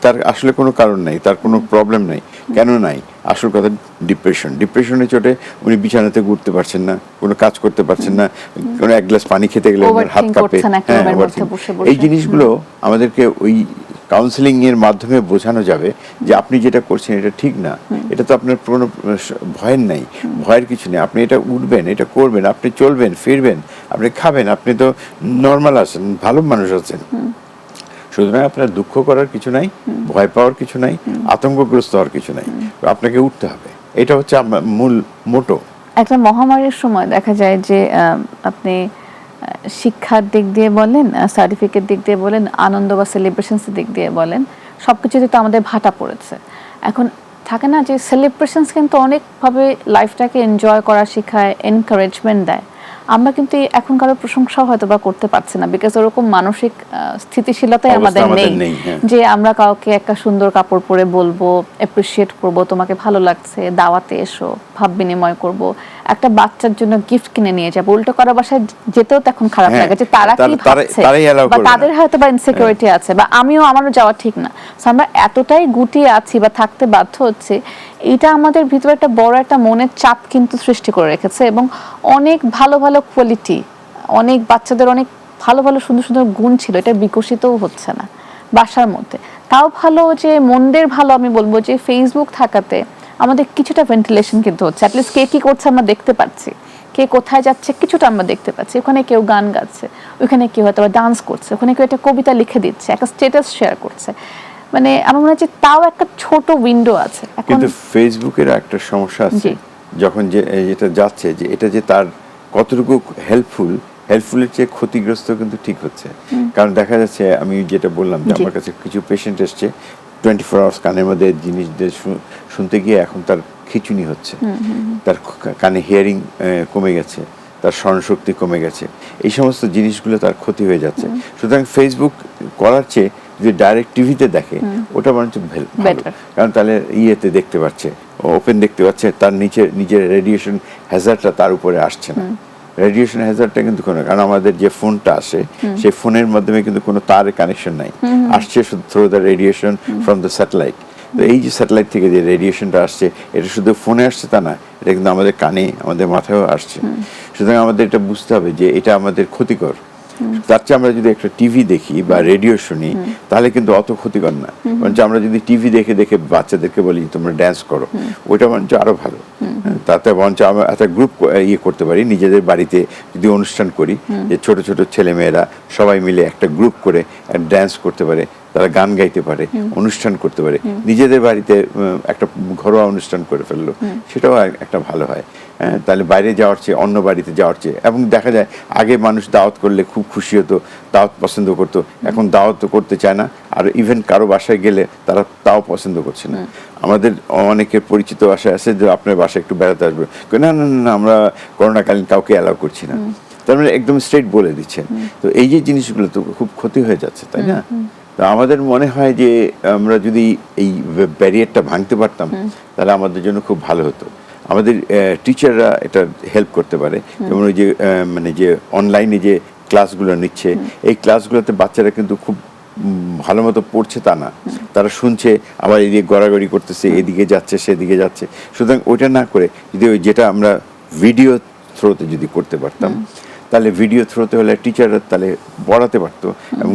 তার আসলে কোনো কারণ নাই, তার কোনো প্রবলেম নাই। কেন নাই? আসল কথা ডিপ্রেশনের চোটে উনি বিছানাতে ঘুরতে পারছেন না, কোনো কাজ করতে পারছেন না, কোনো এক গ্লাস পানি খেতে গেলে ওনার হাত Overthink কাঁপে। করছেন একটা হ্যাঁ, রুমের মধ্যে overthink। বসে এই বসে। জিনিসগুলো আমাদেরকে ওই কাউন্সেলিং এর মাধ্যমে বোঝানো যাবে যে আপনি যেটা করছেন এটা ঠিক না, এটা তো আপনার কোনো ভয়ের নাই, ভয়ের কিছু নেই, আপনি এটা উঠবেন, এটা করবেন, আপনি চলবেন ফিরবেন, আপনি খাবেন, আপনি তো নর্মাল আছেন, ভালো মানুষ আছেন। সুতরাং আপনার দুঃখ করার কিছু নাই, ভয় পাওয়ার কিছু নাই, আতঙ্কগ্রস্ত হওয়ার কিছু নাই, আপনাকে উঠতে হবে। এটা হচ্ছে আমার মূল মোটো। একটা মহামারীর সময় দেখা যায় যে আপনি শিক্ষার দিক দিয়ে বলেন, সার্টিফিকেট দিক দিয়ে বলেন, আনন্দ বা সেলিব্রেশনস দিক দিয়ে বলেন, সবকিছুতে তো আমাদের ভাটা পড়েছে। এখন থাকে না যে সেলিব্রেশনস কিন্তু অনেকভাবে লাইফটাকে এনজয় করা শেখায়, এনকারেজমেন্ট দেয়। আমরা কিন্তু এখন কারো প্রশংসাও হয়তো বা করতে পারছি না, বিকজ ওরকম মানসিক স্থিতিশীলতাই আমাদের নেই যে আমরা কাউকে একটা সুন্দর কাপড় পরে বলবো, অ্যাপ্রিসিয়েট করব, তোমাকে ভালো লাগছে, দাওয়াতে এসো, ভাব বিনিময় করব, একটা বাচ্চার জন্য গিফট কিনে নিয়ে যাবো। উল্টো করা বাসায় যেতেও তখন খারাপ লাগে যে তারা কি ভাবছে, বা তাদের হয়তো বা ইনসিকিউরিটি আছে, বা আমারও যাওয়া ঠিক না। আমরা এতটাই গুটিয়ে আছি বা থাকতে বাধ্য হচ্ছে, এটা আমাদের ভিতরে একটা বড় একটা মনের চাপ কিন্তু সৃষ্টি করে রেখেছে। এবং অনেক ভালো ভালো কোয়ালিটি, অনেক বাচ্চাদের অনেক ভালো ভালো সুন্দর সুন্দর গুণ ছিল, এটা বিকশিতও হচ্ছে না বাসার মধ্যে। তাও ভালো যে মন্দের ভালো আমি বলবো যে ফেসবুক থাকাতে আমাদের কিছুটা ভেন্টিলেশন কিন্তু হচ্ছে। অ্যাটলিস্ট কে কি করছে আমরা দেখতে পাচ্ছি, কে কোথায় যাচ্ছে কিছুটা আমরা দেখতে পাচ্ছি। ওখানে কেউ গান গাচ্ছে, ওখানে কেউ হয়তো ডান্স করছে, ওখানে কেউ একটা কবিতা লিখে দিচ্ছে, একটা স্ট্যাটাস শেয়ার করছে। মানে আমার মনে হচ্ছে তাও একটা ছোট উইন্ডো আছে। কিন্তু ফেসবুকের একটা সমস্যা আছে, যখন যেটা যাচ্ছে যে এটা যে তার কতটুকু হেল্পফুলের চেয়ে ক্ষতিগ্রস্ত কিন্তু ঠিক হচ্ছে। কারণ দেখা যাচ্ছে, আমি যেটা বললাম যে আমার কাছে কিছু পেশেন্ট এসছে 24 আওয়ার্স কানের মধ্যে জিনিসদের শুনতে গিয়ে এখন তার খিঁচুনি হচ্ছে, তার কানে হিয়ারিং কমে গেছে, তার স্মরণশক্তি কমে গেছে, এই সমস্ত জিনিসগুলো তার ক্ষতি হয়ে যাচ্ছে। সুতরাং ফেসবুক করার চেয়ে যদি ডাইরেক্ট টিভিতে দেখে ওটা বরঞ্চ ভালো, কারণ তাহলে ইয়েতে দেখতে পাচ্ছে, ওপেন দেখতে পাচ্ছে, তার নিজের রেডিয়েশন হ্যাজার্ডটা তার উপরে আসছে না। রেডিয়েশন হ্যাজার্ডটা কিন্তু কোনো, কারণ আমাদের যে ফোনটা আসে সেই ফোনের মাধ্যমে কিন্তু কোনো তারের কানেকশন নাই, আসছে শুধু through the radiation from the satellite. তো এই যে স্যাটেলাইট থেকে যে রেডিয়েশনটা আসছে, এটা শুধু ফোনে আসছে তা না, এটা কিন্তু আমাদের কানে, আমাদের মাথায়ও আসছে। সুতরাং আমাদের এটা বুঝতে হবে যে এটা আমাদের ক্ষতিকর। তার চেয়ে আমরা যদি একটা টিভি দেখি বা রেডিও শুনি তাহলে কিন্তু অত ক্ষতিকর না। বরঞ্চ আমরা যদি টিভি দেখে দেখে বাচ্চাদেরকে বলি তোমরা ড্যান্স করো, ওইটা বরঞ্চ আরো ভালো। তাতে বরঞ্চ আমরা একটা গ্রুপ ইয়ে করতে পারি, নিজেদের বাড়িতে যদি অনুষ্ঠান করি, যে ছোট ছোট ছেলে মেয়েরা সবাই মিলে একটা গ্রুপ করে ড্যান্স করতে পারে, তারা গান গাইতে পারে, অনুষ্ঠান করতে পারে, নিজেদের বাড়িতে একটা ঘরোয়া অনুষ্ঠান করে ফেললো, সেটাও একটা ভালো হয়। হ্যাঁ, তাহলে বাইরে যাওয়ার চেয়ে, অন্য বাড়িতে যাওয়ার চেয়ে। এবং দেখা যায় আগে মানুষ দাওয়াত করলে খুব খুশি হতো, দাওয়াত পছন্দ করতো, এখন দাওয়াত করতে চায় না, আর ইভেন কারো বাসায় গেলে তারা তাও পছন্দ করছে না। আমাদের অনেকের পরিচিত বাসায় আছে যে আপনার বাসায় একটু বেড়াতে আসবে, না না না আমরা করোনাকালীন কাউকে অ্যালাউ করছি না, তার মানে একদম স্ট্রেট বলে দিচ্ছেন। তো এই যে জিনিসগুলো তো খুব ক্ষতি হয়ে যাচ্ছে, তাই না? তো আমাদের মনে হয় যে আমরা যদি এই ব্যারিয়ারটা ভাঙতে পারতাম তাহলে আমাদের জন্য খুব ভালো হতো। আমাদের টিচাররা এটা হেল্প করতে পারে, যেমন ওই যে মানে যে অনলাইনে যে ক্লাসগুলো নিচ্ছে, এই ক্লাসগুলোতে বাচ্চারা কিন্তু খুব ভালো মতো পড়ছে তা না, তারা শুনছে আবার এদিকে গড়াগড়ি করতেছে, এদিকে যাচ্ছে সেদিকে যাচ্ছে। সুতরাং ওইটা না করে যদি ওই যেটা আমরা ভিডিও থ্রোতে যদি করতে পারতাম, তাহলে ভিডিও থ্রোতে হলে টিচাররা তাহলে পড়াতে পারতো এবং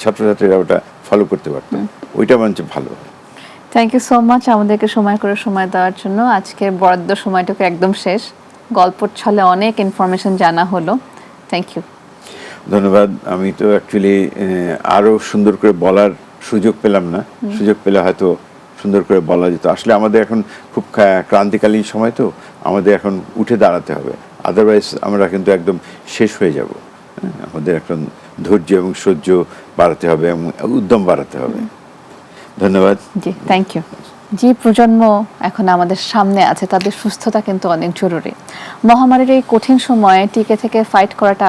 ছাত্রছাত্রীরা ওটা ফলো করতে পারতো, ওইটা বরঞ্চ ভালো। থ্যাংক ইউ সো মাচ আমাদেরকে সময় করে সময় দেওয়ার জন্য। আজকের বরাদ্দ সময়টুকু একদম শেষ, গল্পর ছলে অনেক ইনফরমেশন জানা হলো। Thank you. ধন্যবাদ। আমি তো অ্যাকচুয়ালি আরো সুন্দর করে বলার সুযোগ পেলাম না, সুযোগ পেলে হয়তো সুন্দর করে বলা যেত। আসলে আমাদের এখন খুব ক্রান্তিকালীন সময়, তো আমাদের এখন উঠে দাঁড়াতে হবে, আদারওয়াইজ আমরা কিন্তু একদম শেষ হয়ে যাব। আমাদের এখন ধৈর্য এবং সহ্য বাড়াতে হবে এবং উদ্যম বাড়াতে হবে। ধন্যবাদ। জি, থ্যাংক ইউ। যে প্রজন্ম এখন আমাদের সামনে আছে তাদের সুস্থতা কিন্তু অনেক জরুরি। মহামারীর এই কঠিন সময়ে টিকে থেকে ফাইট করাটা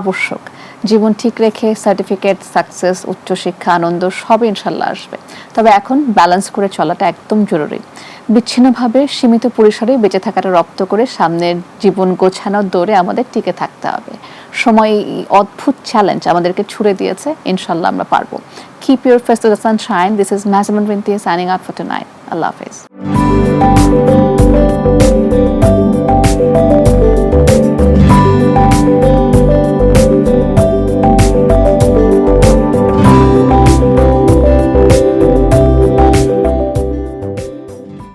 আবশ্যক। জীবন ঠিক রেখে সার্টিফিকেট, সাকসেস, উচ্চশিক্ষা, আনন্দ সব ইনশাল্লাহ আসবে, তবে এখন ব্যালেন্স করে চলাটা একদম জরুরি। বিচ্ছিন্নভাবে সীমিত পরিসরে বেঁচে থাকাটা রপ্ত করে সামনের জীবন গোছানোর দৌড়ে আমাদের টিকে থাকতে হবে। সময় এই অদ্ভুত চ্যালেঞ্জ আমাদেরকে ছুড়ে দিয়েছে, ইনশাল্লাহ আমরা পারবো। Keep your face to the sunshine. This is Nazaman Binti signing out for tonight. Allah Hafiz.